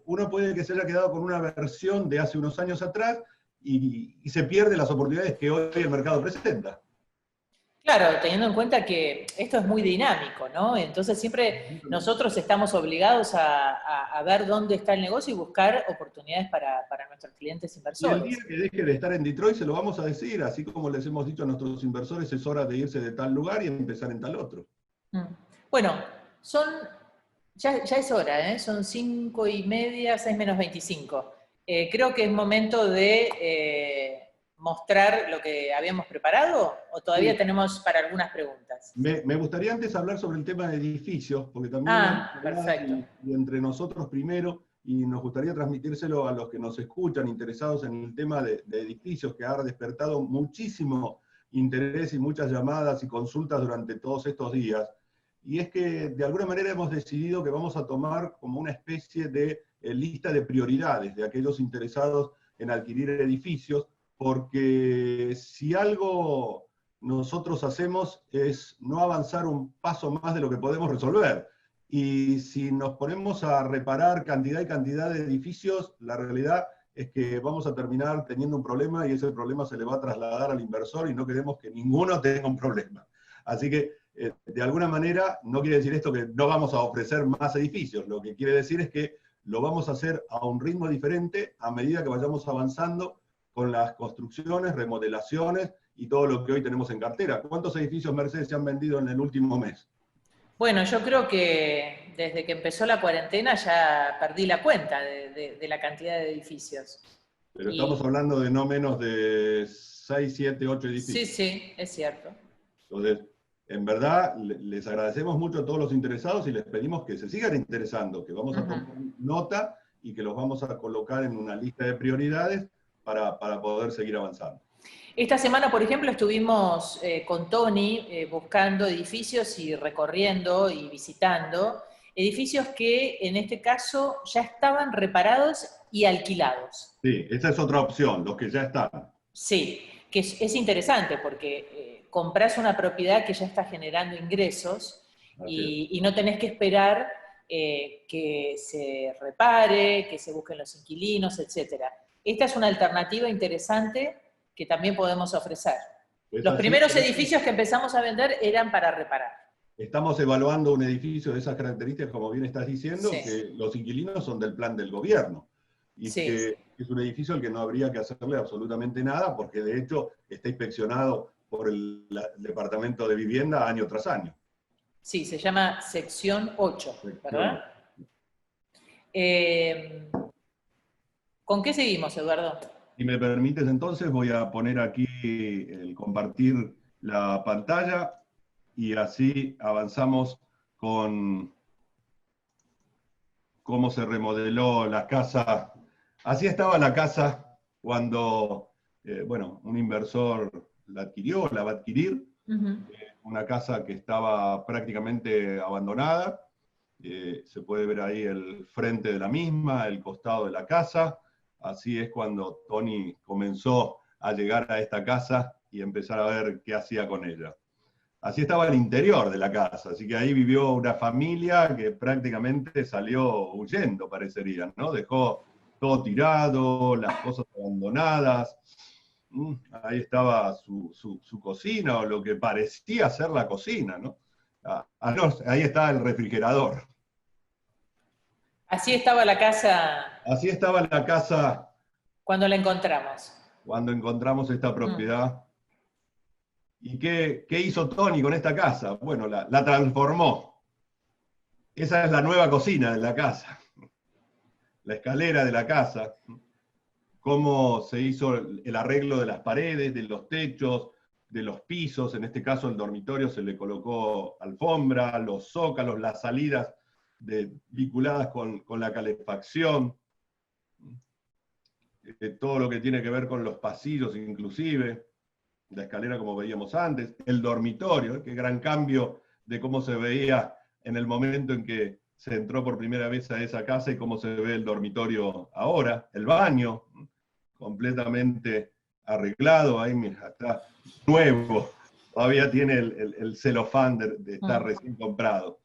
S1: Uno puede que se haya quedado con una versión de hace unos años atrás y se pierde las oportunidades que hoy el mercado presenta.
S2: Claro, teniendo en cuenta que esto es muy dinámico, ¿no? Entonces siempre nosotros estamos obligados a ver dónde está el negocio y buscar oportunidades para nuestros clientes inversores.
S1: Y el día que deje de estar en Detroit se lo vamos a decir, así como les hemos dicho a nuestros inversores, es hora de irse de tal lugar y empezar en tal otro.
S2: Bueno, ya es hora, ¿eh? Son 5:30, 6 menos 25. Creo que es momento de mostrar lo que habíamos preparado, o todavía tenemos para algunas preguntas.
S1: Me gustaría antes hablar sobre el tema de edificios, porque también
S2: perfecto.
S1: Y entre nosotros primero, y nos gustaría transmitírselo a los que nos escuchan interesados en el tema de edificios, que ha despertado muchísimo interés y muchas llamadas y consultas durante todos estos días. y es que de alguna manera hemos decidido que vamos a tomar como una especie de lista de prioridades de aquellos interesados en adquirir edificios, porque si algo nosotros hacemos es no avanzar un paso más de lo que podemos resolver. Y si nos ponemos a reparar cantidad y cantidad de edificios, la realidad es que vamos a terminar teniendo un problema y ese problema se le va a trasladar al inversor y no queremos que ninguno tenga un problema. Así que, de alguna manera, no quiere decir esto que no vamos a ofrecer más edificios. Lo que quiere decir es que lo vamos a hacer a un ritmo diferente a medida que vayamos avanzando con las construcciones, remodelaciones y todo lo que hoy tenemos en cartera. ¿Cuántos edificios Mercedes se han vendido en el último mes?
S2: Bueno, yo creo que desde que empezó la cuarentena ya perdí la cuenta de la cantidad de edificios.
S1: Pero estamos hablando de no menos de 6, 7, 8 edificios.
S2: Sí, sí, es cierto.
S1: Entonces, en verdad, les agradecemos mucho a todos los interesados y les pedimos que se sigan interesando, que vamos a tomar nota y que los vamos a colocar en una lista de prioridades para poder seguir avanzando.
S2: Esta semana, por ejemplo, estuvimos con Tony buscando edificios y recorriendo y visitando edificios que en este caso ya estaban reparados y alquilados.
S1: Sí, esa es otra opción, los que ya están.
S2: Sí, que es interesante porque comprás una propiedad que ya está generando ingresos y no tenés que esperar que se repare, que se busquen los inquilinos, etc. Esta es una alternativa interesante que también podemos ofrecer. Los primeros edificios que empezamos a vender eran para reparar.
S1: Estamos evaluando un edificio de esas características, como bien estás diciendo, sí, que los inquilinos son del plan del gobierno. Y sí, que es un edificio al que no habría que hacerle absolutamente nada, porque de hecho está inspeccionado por el Departamento de Vivienda año tras año.
S2: Sí, se llama sección 8, ¿verdad? ¿Con qué seguimos, Eduardo?
S1: Si me permites, entonces voy a poner aquí el compartir la pantalla y así avanzamos con cómo se remodeló la casa. Así estaba la casa cuando, bueno, un inversor la adquirió, la va a adquirir. Una casa que estaba prácticamente abandonada. Se puede ver ahí el frente de la misma, el costado de la casa. Así es cuando Tony comenzó a llegar a esta casa y empezar a ver qué hacía con ella. Así estaba el interior de la casa, así que ahí vivió una familia que prácticamente salió huyendo, parecería, ¿no? Dejó todo tirado, las cosas abandonadas. Ahí estaba su cocina, o lo que parecía ser la cocina, ¿no? Ahí está el refrigerador.
S2: Así estaba la casa.
S1: Así estaba la casa.
S2: Cuando la encontramos.
S1: Cuando encontramos esta propiedad. ¿Y qué hizo Tony con esta casa? Bueno, la transformó. Esa es la nueva cocina de la casa. La escalera de la casa. Cómo se hizo el arreglo de las paredes, de los techos, de los pisos. En este caso, el dormitorio se le colocó alfombra, los zócalos, las salidas vinculadas con la calefacción, todo lo que tiene que ver con los pasillos inclusive, la escalera como veíamos antes, el dormitorio, qué gran cambio de cómo se veía en el momento en que se entró por primera vez a esa casa y cómo se ve el dormitorio ahora, el baño, completamente arreglado, ahí mira, está nuevo, todavía tiene el celofán de estar recién comprado.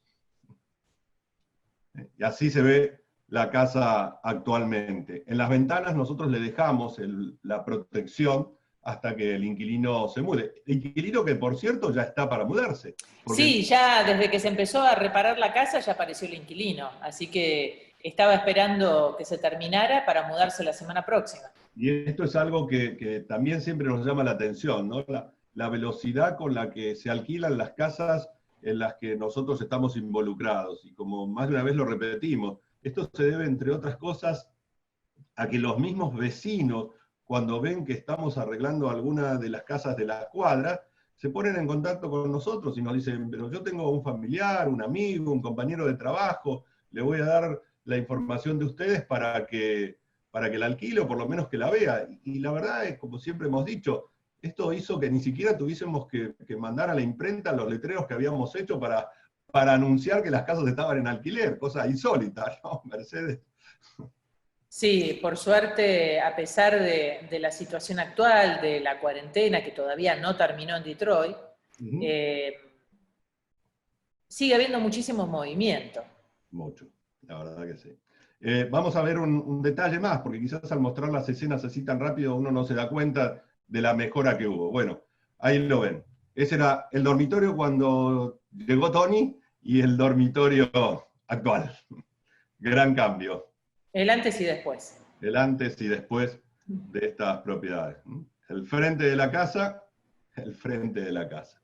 S1: Y así se ve la casa actualmente. En las ventanas nosotros le dejamos la protección hasta que el inquilino se mude. El inquilino que, por cierto, ya está para mudarse.
S2: Sí, ya desde que se empezó a reparar la casa ya apareció el inquilino, así que estaba esperando que se terminara para mudarse la semana próxima.
S1: Y esto es algo que también siempre nos llama la atención, ¿no? La velocidad con la que se alquilan las casas en las que nosotros estamos involucrados. Y como más de una vez lo repetimos, esto se debe, entre otras cosas, a que los mismos vecinos, cuando ven que estamos arreglando alguna de las casas de la cuadra, se ponen en contacto con nosotros y nos dicen, pero yo tengo un familiar, un amigo, un compañero de trabajo, le voy a dar la información de ustedes para que la alquile o por lo menos que la vea. Y la verdad es, como siempre hemos dicho, esto hizo que ni siquiera tuviésemos que mandar a la imprenta los letreros que habíamos hecho para para anunciar que las casas estaban en alquiler, cosa insólita, ¿no, Mercedes?
S2: Sí, por suerte, a pesar de la situación actual, de la cuarentena que todavía no terminó en Detroit, sigue habiendo muchísimo movimiento.
S1: Mucho, la verdad que sí. Vamos a ver un detalle más, porque quizás al mostrar las escenas así tan rápido uno no se da cuenta de la mejora que hubo. Bueno, ahí lo ven. Ese era el dormitorio cuando llegó Tony y el dormitorio actual. Gran cambio.
S2: El antes y después.
S1: El antes y después de estas propiedades. El frente de la casa, el frente de la casa.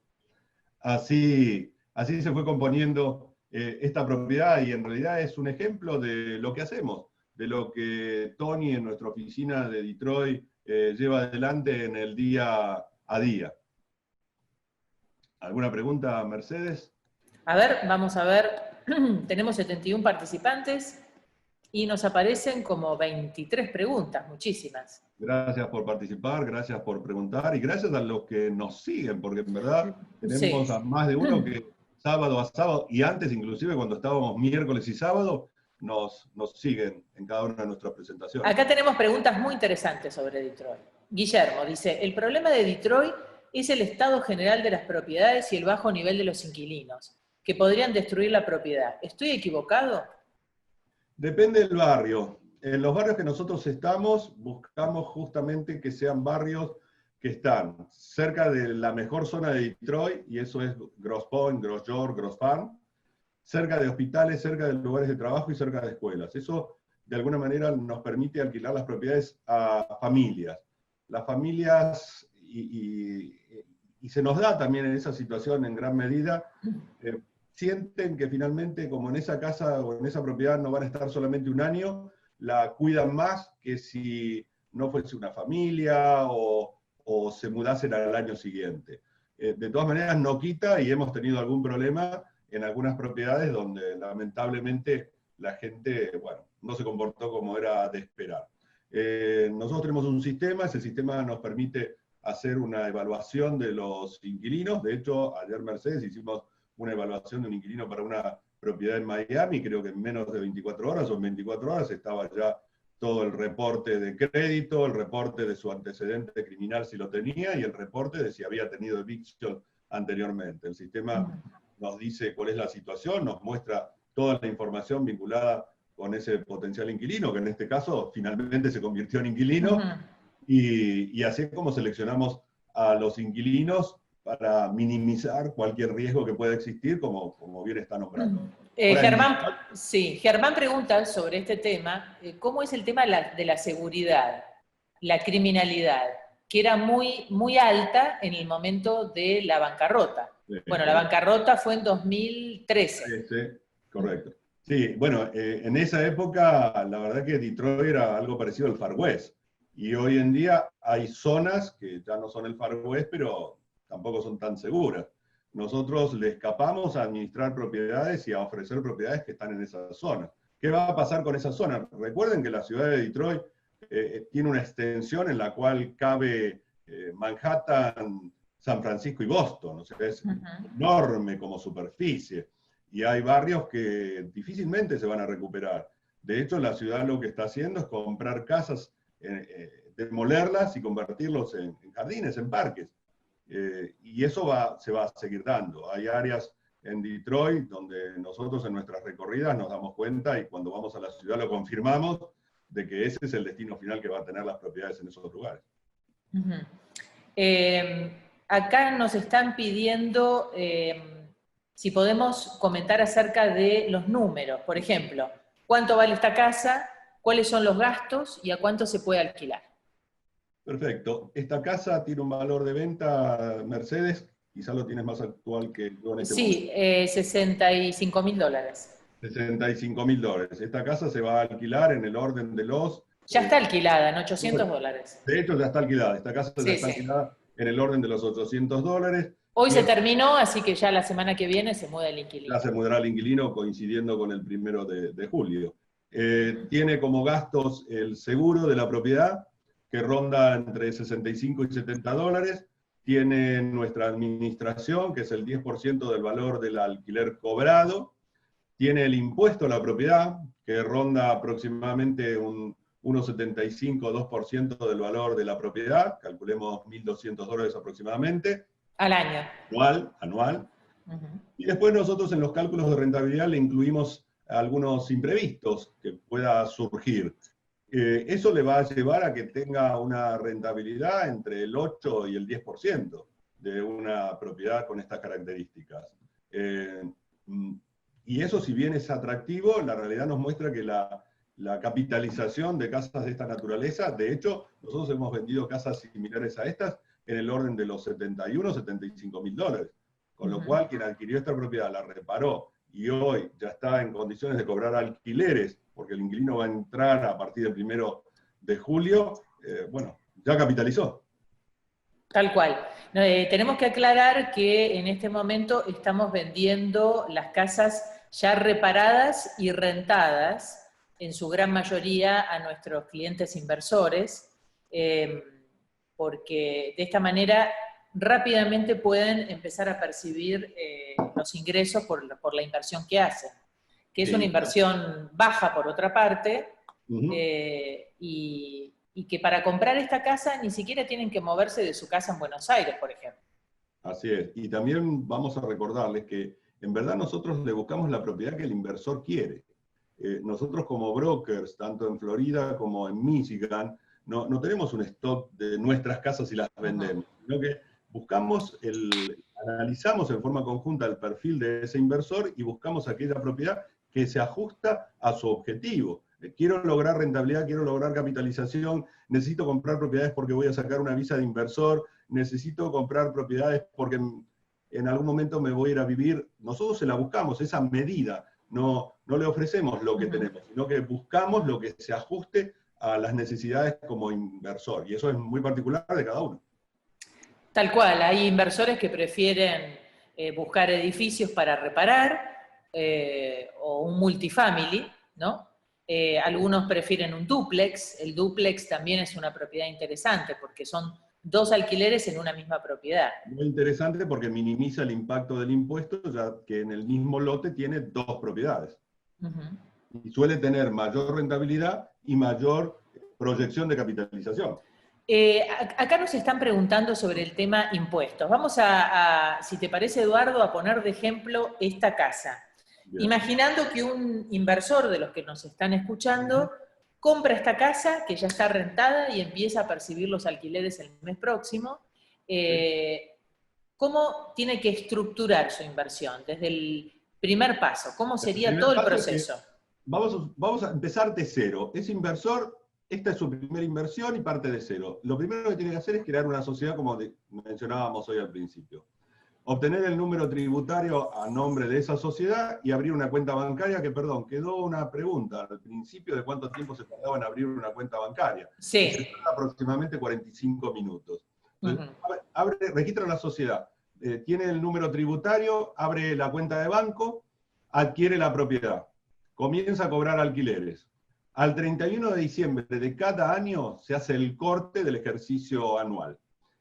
S1: Así se fue componiendo esta propiedad, y en realidad es un ejemplo de lo que hacemos, de lo que Tony en nuestra oficina de Detroit lleva adelante en el día a día. ¿Alguna pregunta, Mercedes?
S2: A ver, vamos a ver. Tenemos 71 participantes y nos aparecen como 23 preguntas, muchísimas.
S1: Gracias por participar, gracias por preguntar, y gracias a los que nos siguen, porque en verdad tenemos a más de uno que sábado a sábado, y antes inclusive cuando estábamos miércoles y sábado, nos siguen en cada una de nuestras presentaciones.
S2: Acá tenemos preguntas muy interesantes sobre Detroit. Guillermo dice, el problema de Detroit es el estado general de las propiedades y el bajo nivel de los inquilinos, que podrían destruir la propiedad. ¿Estoy equivocado?
S1: Depende del barrio. En los barrios que nosotros estamos, buscamos justamente que sean barrios que están cerca de la mejor zona de Detroit, y eso es Grosse Pointe, Grosse York, Grosse Pointe, cerca de hospitales, cerca de lugares de trabajo y cerca de escuelas. Eso, de alguna manera, nos permite alquilar las propiedades a familias. Las familias, y se nos da también en esa situación en gran medida, sienten que finalmente, como en esa casa o en esa propiedad no van a estar solamente un año, la cuidan más que si no fuese una familia o se mudasen al año siguiente. De todas maneras, no quita, y hemos tenido algún problema en algunas propiedades donde lamentablemente la gente, bueno, no se comportó como era de esperar. Nosotros tenemos un sistema, ese sistema nos permite hacer una evaluación de los inquilinos. De hecho, ayer, Mercedes, hicimos una evaluación de un inquilino para una propiedad en Miami, creo que en menos de 24 horas o en 24 horas estaba ya todo el reporte de crédito, el reporte de su antecedente criminal si lo tenía, y el reporte de si había tenido eviction anteriormente. El sistema nos dice cuál es la situación, nos muestra toda la información vinculada con ese potencial inquilino, que en este caso finalmente se convirtió en inquilino, y así es como seleccionamos a los inquilinos para minimizar cualquier riesgo que pueda existir, como bien está nombrando.
S2: Germán pregunta sobre este tema, ¿cómo es el tema de la seguridad, la criminalidad, que era muy, muy alta en el momento de la bancarrota? Bueno, la bancarrota fue en 2013.
S1: Sí, correcto. Sí, bueno, en esa época la verdad que Detroit era algo parecido al Far West, y hoy en día hay zonas que ya no son el Far West, pero tampoco son tan seguras. Nosotros le escapamos a administrar propiedades y a ofrecer propiedades que están en esa zona. ¿Qué va a pasar con esa zona? Recuerden que la ciudad de Detroit tiene una extensión en la cual cabe Manhattan, San Francisco y Boston. O sea, es enorme como superficie. Y hay barrios que difícilmente se van a recuperar. De hecho, la ciudad lo que está haciendo es comprar casas, demolerlas y convertirlos en jardines, en parques. Y eso se va a seguir dando. Hay áreas en Detroit donde nosotros en nuestras recorridas nos damos cuenta, y cuando vamos a la ciudad lo confirmamos, de que ese es el destino final que va a tener las propiedades en esos lugares.
S2: Acá nos están pidiendo si podemos comentar acerca de los números. Por ejemplo, ¿cuánto vale esta casa? ¿Cuáles son los gastos? ¿Y a cuánto se puede alquilar?
S1: Perfecto. Esta casa tiene un valor de venta, Mercedes, quizá lo tienes más actual que yo en este momento.
S2: Sí, $65.000.
S1: $65.000. Esta casa se va a alquilar en el orden de los...
S2: Ya está alquilada en $800.
S1: De hecho, ya está alquilada. Esta casa ya está alquilada en el orden de los $800.
S2: Hoy se terminó, así que ya la semana que viene se muda el inquilino.
S1: Ya se mudará el inquilino coincidiendo con el 1 de julio. Tiene como gastos el seguro de la propiedad, que ronda entre $65 y $70. tiene nuestra administración, que es el 10% del valor del alquiler cobrado, tiene el impuesto a la propiedad, que ronda aproximadamente un 1,75-2% del valor de la propiedad, calculemos $1.200 aproximadamente.
S2: Al año.
S1: Anual.
S2: Uh-huh.
S1: Y después nosotros en los cálculos de rentabilidad le incluimos algunos imprevistos que pueda surgir. Eso le va a llevar a que tenga una rentabilidad entre el 8 y el 10% de una propiedad con estas características. Y eso, si bien es atractivo, la realidad nos muestra que la capitalización de casas de esta naturaleza, de hecho, nosotros hemos vendido casas similares a estas en el orden de los 71, 75 mil dólares. Con lo cual, quien adquirió esta propiedad, la reparó, y hoy ya está en condiciones de cobrar alquileres, porque el inquilino va a entrar a partir del 1 de julio, bueno, ya capitalizó.
S2: Tal cual. Tenemos que aclarar que en este momento estamos vendiendo las casas ya reparadas y rentadas, en su gran mayoría a nuestros clientes inversores, porque de esta manera rápidamente pueden empezar a percibir los ingresos por la inversión que hacen, que es una inversión baja por otra parte, y que para comprar esta casa ni siquiera tienen que moverse de su casa en Buenos Aires, por ejemplo.
S1: Así es, y también vamos a recordarles que en verdad nosotros le buscamos la propiedad que el inversor quiere. Nosotros como brokers, tanto en Florida como en Michigan, no tenemos un stock de nuestras casas y las vendemos, sino que buscamos, analizamos en forma conjunta el perfil de ese inversor y buscamos aquella propiedad que se ajusta a su objetivo. Quiero lograr rentabilidad, quiero lograr capitalización, necesito comprar propiedades porque voy a sacar una visa de inversor, necesito comprar propiedades porque en algún momento me voy a ir a vivir. Nosotros se la buscamos, esa medida. No le ofrecemos lo que tenemos, sino que buscamos lo que se ajuste a las necesidades como inversor. Y eso es muy particular de cada uno.
S2: Tal cual, hay inversores que prefieren buscar edificios para reparar, o un multifamily, ¿no? Algunos prefieren un dúplex. El dúplex también es una propiedad interesante porque son 2 alquileres en una misma propiedad.
S1: Muy interesante porque minimiza el impacto del impuesto, ya que en el mismo lote tiene 2 propiedades. Y suele tener mayor rentabilidad y mayor proyección de capitalización.
S2: Acá nos están preguntando sobre el tema impuestos. Vamos si te parece, Eduardo, a poner de ejemplo esta casa. Bien. Imaginando que un inversor de los que nos están escuchando compra esta casa que ya está rentada y empieza a percibir los alquileres el mes próximo. ¿Cómo tiene que estructurar su inversión? Desde el primer paso, ¿cómo sería todo el proceso?
S1: Vamos a empezar de cero. Ese inversor, esta es su primera inversión y parte de cero. Lo primero que tiene que hacer es crear una sociedad, como mencionábamos hoy al principio. Obtener el número tributario a nombre de esa sociedad y abrir una cuenta bancaria, que, perdón, quedó una pregunta al principio de cuánto tiempo se tardaba en abrir una cuenta bancaria.
S2: Sí.
S1: Se tarda aproximadamente 45 minutos. Registra la sociedad, tiene el número tributario, abre la cuenta de banco, adquiere la propiedad, comienza a cobrar alquileres. Al 31 de diciembre de cada año se hace el corte del ejercicio anual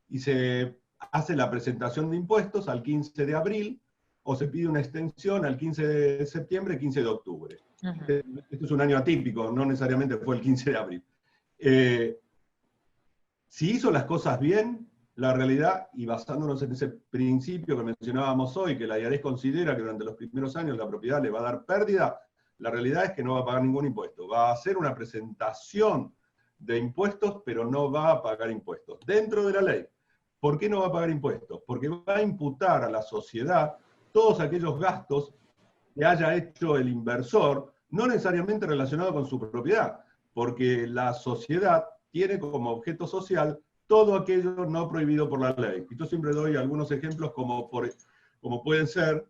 S1: y se hace la presentación de impuestos al 15 de abril o se pide una extensión al 15 de septiembre, 15 de octubre. Esto es un año atípico, no necesariamente fue el 15 de abril. Si hizo las cosas bien, la realidad, y basándonos en ese principio que mencionábamos hoy, que la IARES considera que durante los primeros años la propiedad le va a dar pérdida, la realidad es que no va a pagar ningún impuesto. Va a hacer una presentación de impuestos, pero no va a pagar impuestos. Dentro de la ley. ¿Por qué no va a pagar impuestos? Porque va a imputar a la sociedad todos aquellos gastos que haya hecho el inversor, no necesariamente relacionados con su propiedad, porque la sociedad tiene como objeto social todo aquello no prohibido por la ley. Y yo siempre doy algunos ejemplos como pueden ser: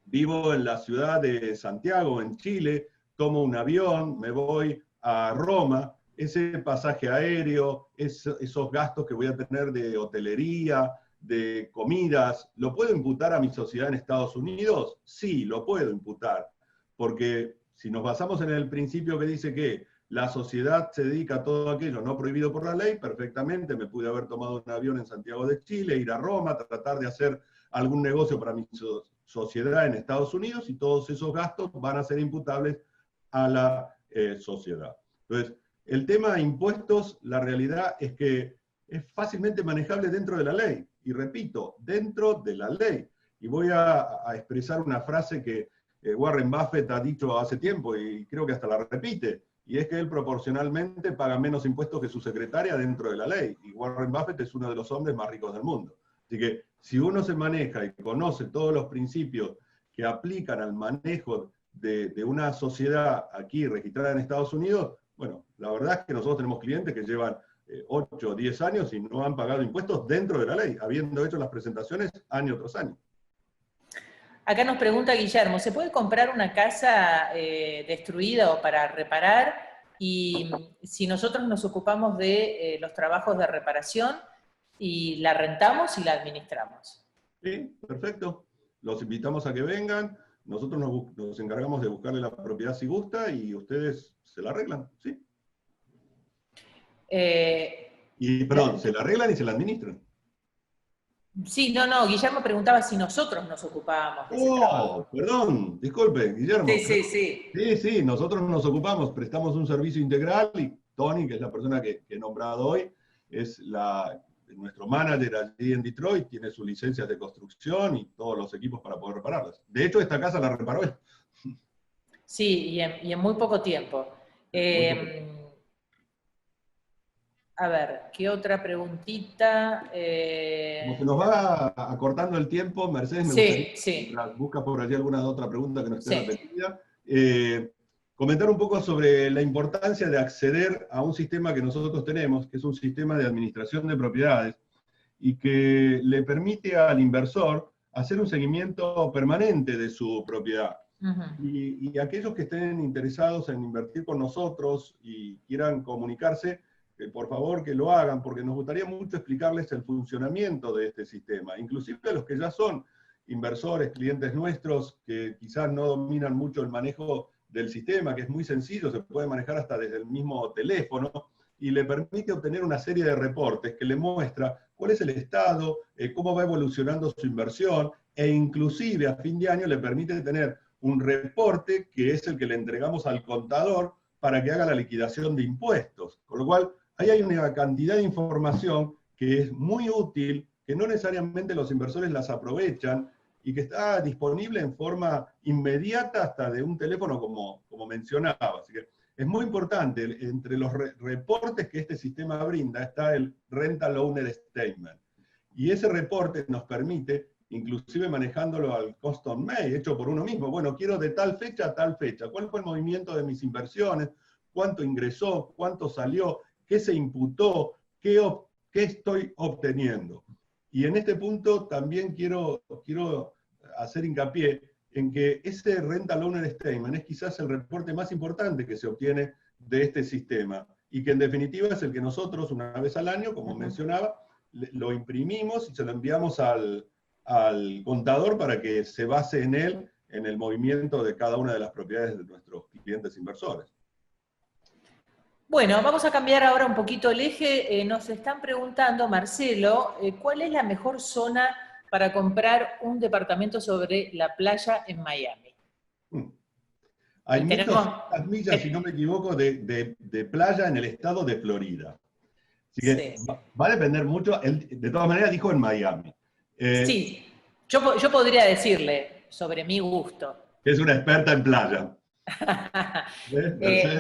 S1: vivo en la ciudad de Santiago, en Chile, tomo un avión, me voy a Roma, ese pasaje aéreo, esos gastos que voy a tener de hotelería, de comidas, ¿lo puedo imputar a mi sociedad en Estados Unidos? Sí, lo puedo imputar, porque si nos basamos en el principio que dice que la sociedad se dedica a todo aquello no prohibido por la ley, perfectamente me pude haber tomado un avión en Santiago de Chile, ir a Roma, tratar de hacer algún negocio para mi sociedad en Estados Unidos, y todos esos gastos van a ser imputables a la sociedad. Entonces, el tema de impuestos, la realidad es que es fácilmente manejable dentro de la ley. Y repito, dentro de la ley. Y voy a expresar una frase que Warren Buffett ha dicho hace tiempo, y creo que hasta la repite, y es que él proporcionalmente paga menos impuestos que su secretaria dentro de la ley. Y Warren Buffett es uno de los hombres más ricos del mundo. Así que si uno se maneja y conoce todos los principios que aplican al manejo de una sociedad aquí registrada en Estados Unidos, bueno, la verdad es que nosotros tenemos clientes que llevan 8 o 10 años y no han pagado impuestos dentro de la ley, habiendo hecho las presentaciones año tras año.
S2: Acá nos pregunta Guillermo, ¿se puede comprar una casa destruida o para reparar? Y si nosotros nos ocupamos de los trabajos de reparación y la rentamos y la administramos.
S1: Sí, perfecto. Los invitamos a que vengan. Nosotros nos encargamos de buscarle la propiedad si gusta y ustedes se la arreglan, ¿sí? Perdón, se la arreglan y se la administran.
S2: Sí, no, Guillermo preguntaba si nosotros nos ocupábamos de ese trabajo.
S1: Perdón, disculpe, Guillermo.
S2: Sí.
S1: Sí, nosotros nos ocupamos, prestamos un servicio integral, y Tony, que es la persona que he nombrado hoy, es nuestro manager allí en Detroit, tiene sus licencias de construcción y todos los equipos para poder repararlas. De hecho, esta casa la reparó él.
S2: Sí, y en muy poco tiempo. A ver, ¿qué otra preguntita?
S1: Como se nos va acortando el tiempo, Mercedes, me gustaría, busca por allí alguna otra pregunta que no esté repetida, comentar un poco sobre la importancia de acceder a un sistema que nosotros tenemos, que es un sistema de administración de propiedades, y que le permite al inversor hacer un seguimiento permanente de su propiedad. Y aquellos que estén interesados en invertir con nosotros y quieran comunicarse, por favor que lo hagan, porque nos gustaría mucho explicarles el funcionamiento de este sistema, inclusive a los que ya son inversores, clientes nuestros, que quizás no dominan mucho el manejo del sistema, que es muy sencillo, se puede manejar hasta desde el mismo teléfono, y le permite obtener una serie de reportes que le muestra cuál es el estado, cómo va evolucionando su inversión, e inclusive a fin de año le permite tener un reporte que es el que le entregamos al contador para que haga la liquidación de impuestos. Con lo cual, ahí hay una cantidad de información que es muy útil, que no necesariamente los inversores las aprovechan, y que está disponible en forma inmediata hasta de un teléfono, como mencionaba. Así que es muy importante, entre los reportes que este sistema brinda está el Rental Owner Statement. Y ese reporte nos permite, inclusive manejándolo al custom made, hecho por uno mismo, bueno, quiero de tal fecha a tal fecha, cuál fue el movimiento de mis inversiones, cuánto ingresó, cuánto salió, qué se imputó, qué estoy obteniendo. Y en este punto también quiero hacer hincapié en que ese Rental Owner Statement es quizás el reporte más importante que se obtiene de este sistema, y que en definitiva es el que nosotros una vez al año, como mencionaba, lo imprimimos y se lo enviamos al contador para que se base en él, en el movimiento de cada una de las propiedades de nuestros clientes inversores.
S2: Bueno, vamos a cambiar ahora un poquito el eje. Nos están preguntando, Marcelo, ¿cuál es la mejor zona para comprar un departamento sobre la playa en Miami?
S1: Hay muchas millas, si no me equivoco, de playa en el estado de Florida. Así que va a depender mucho. Él, de todas maneras, dijo en Miami.
S2: Sí, yo podría decirle, sobre mi gusto.
S1: Es una experta en playa.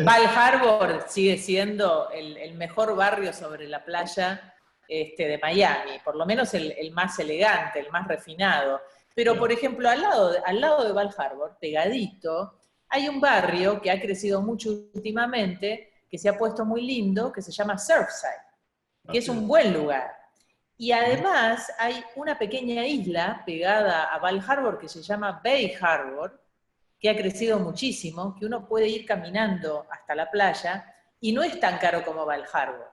S2: Bal Harbour sigue siendo el mejor barrio sobre la playa de Miami, por lo menos el más elegante, el más refinado. Pero, por ejemplo, al lado de Bal Harbour, pegadito, hay un barrio que ha crecido mucho últimamente, que se ha puesto muy lindo, que se llama Surfside, que es un buen lugar. Y además hay una pequeña isla pegada a Bal Harbour que se llama Bay Harbor, que ha crecido muchísimo, que uno puede ir caminando hasta la playa, y no es tan caro como Bal Harbour.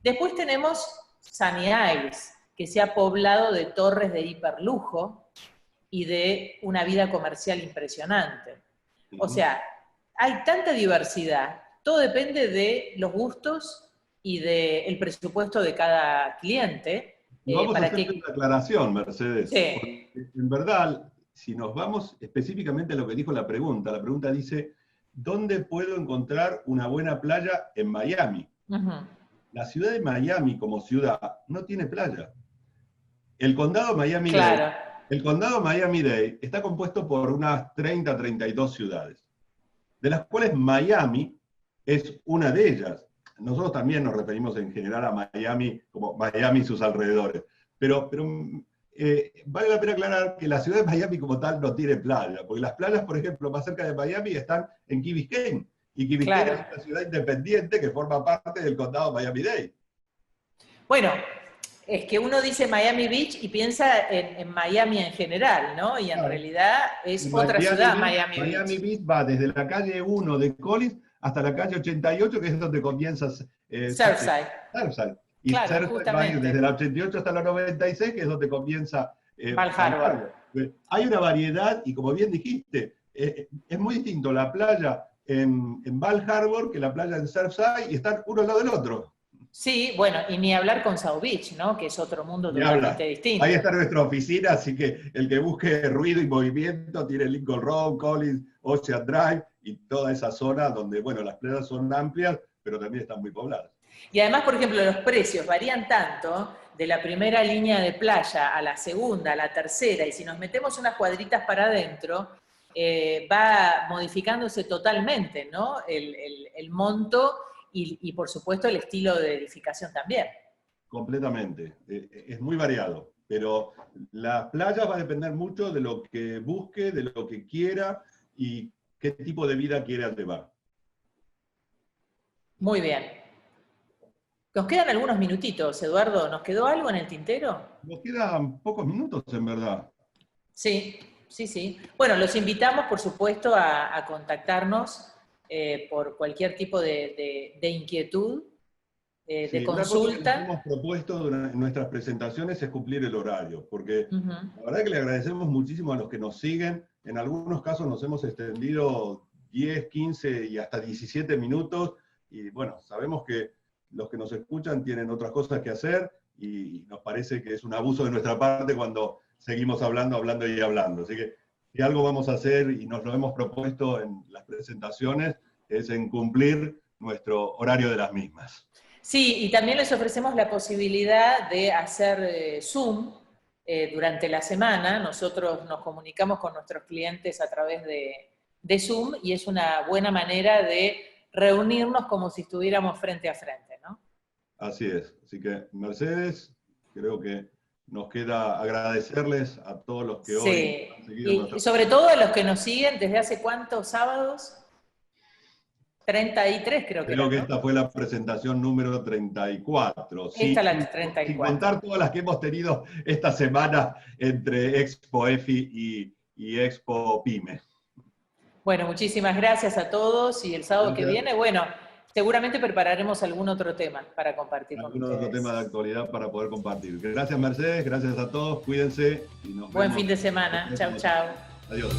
S2: Después tenemos Sunny Isles, que se ha poblado de torres de hiperlujo y de una vida comercial impresionante. O sea, hay tanta diversidad, todo depende de los gustos y del presupuesto de cada cliente.
S1: Vamos a hacer una aclaración, Mercedes.
S2: Sí.
S1: Porque en verdad, si nos vamos específicamente a lo que dijo la pregunta dice, ¿dónde puedo encontrar una buena playa en Miami? La ciudad de Miami como ciudad no tiene playa. El condado Miami-Dade, el condado Miami-Dade está compuesto por unas 30, 32 ciudades, de las cuales Miami es una de ellas. Nosotros también nos referimos en general a Miami como Miami y sus alrededores, pero vale la pena aclarar que la ciudad de Miami como tal no tiene playa, porque las playas, por ejemplo, más cerca de Miami están en Key Biscayne, y Key Biscayne es una ciudad independiente que forma parte del condado Miami-Dade.
S2: Bueno, es que uno dice Miami Beach y piensa en Miami en general, ¿no? Y en realidad es otra ciudad, Miami Beach.
S1: Miami Beach va desde la calle 1 de Collins hasta la calle 88, que es donde comienza
S2: Surfside.
S1: Y Surfside va desde la 88 hasta la 96, que es donde comienza
S2: Bal Harbour.
S1: Hay una variedad, y como bien dijiste, es muy distinto la playa en Bal Harbour que la playa en Surfside, y están uno al lado del otro.
S2: Sí, bueno, y ni hablar con South Beach, ¿no? Que es otro mundo totalmente distinto.
S1: Ahí está nuestra oficina, así que el que busque ruido y movimiento tiene Lincoln Road, Collins, Ocean Drive y toda esa zona donde, bueno, las playas son amplias, pero también están muy pobladas.
S2: Y además, por ejemplo, los precios varían tanto de la primera línea de playa a la segunda, a la tercera, y si nos metemos unas cuadritas para adentro, va modificándose totalmente, ¿no? El monto y, por supuesto, el estilo de edificación también.
S1: Completamente. Es muy variado, pero la playa va a depender mucho de lo que busque, de lo que quiera y qué tipo de vida quiera llevar.
S2: Muy bien. Nos quedan algunos minutitos, Eduardo. ¿Nos quedó algo en el tintero?
S1: Nos quedan pocos minutos, en verdad.
S2: Sí, sí, sí. Bueno, los invitamos, por supuesto, a contactarnos por cualquier tipo de inquietud, de consulta.
S1: Lo que hemos propuesto en nuestras presentaciones es cumplir el horario, porque la verdad que le agradecemos muchísimo a los que nos siguen. En algunos casos nos hemos extendido 10, 15 y hasta 17 minutos, y bueno, sabemos que los que nos escuchan tienen otras cosas que hacer, y nos parece que es un abuso de nuestra parte cuando seguimos hablando y hablando. Así que si algo vamos a hacer, y nos lo hemos propuesto en las presentaciones, es en cumplir nuestro horario de las mismas.
S2: Sí, y también les ofrecemos la posibilidad de hacer Zoom durante la semana. Nosotros nos comunicamos con nuestros clientes a través de Zoom, y es una buena manera de reunirnos como si estuviéramos frente a frente, ¿no?
S1: Así es. Así que, Mercedes, creo que nos queda agradecerles a todos los que hoy han seguido
S2: y sobre todo a los que nos siguen desde hace ¿cuántos sábados? 33 creo que.
S1: Creo que esta fue la presentación número 34.
S2: Esta es la 34.
S1: Sin contar todas las que hemos tenido esta semana entre Expo EFI y Expo PYME.
S2: Bueno, muchísimas gracias a todos, y el sábado que viene, bueno, seguramente prepararemos algún otro tema para compartir con ustedes.
S1: Algún otro tema de actualidad para poder compartir. Gracias, Mercedes, gracias a todos, cuídense y nos vemos.
S2: Buen fin de semana. Chau, chau.
S1: Adiós.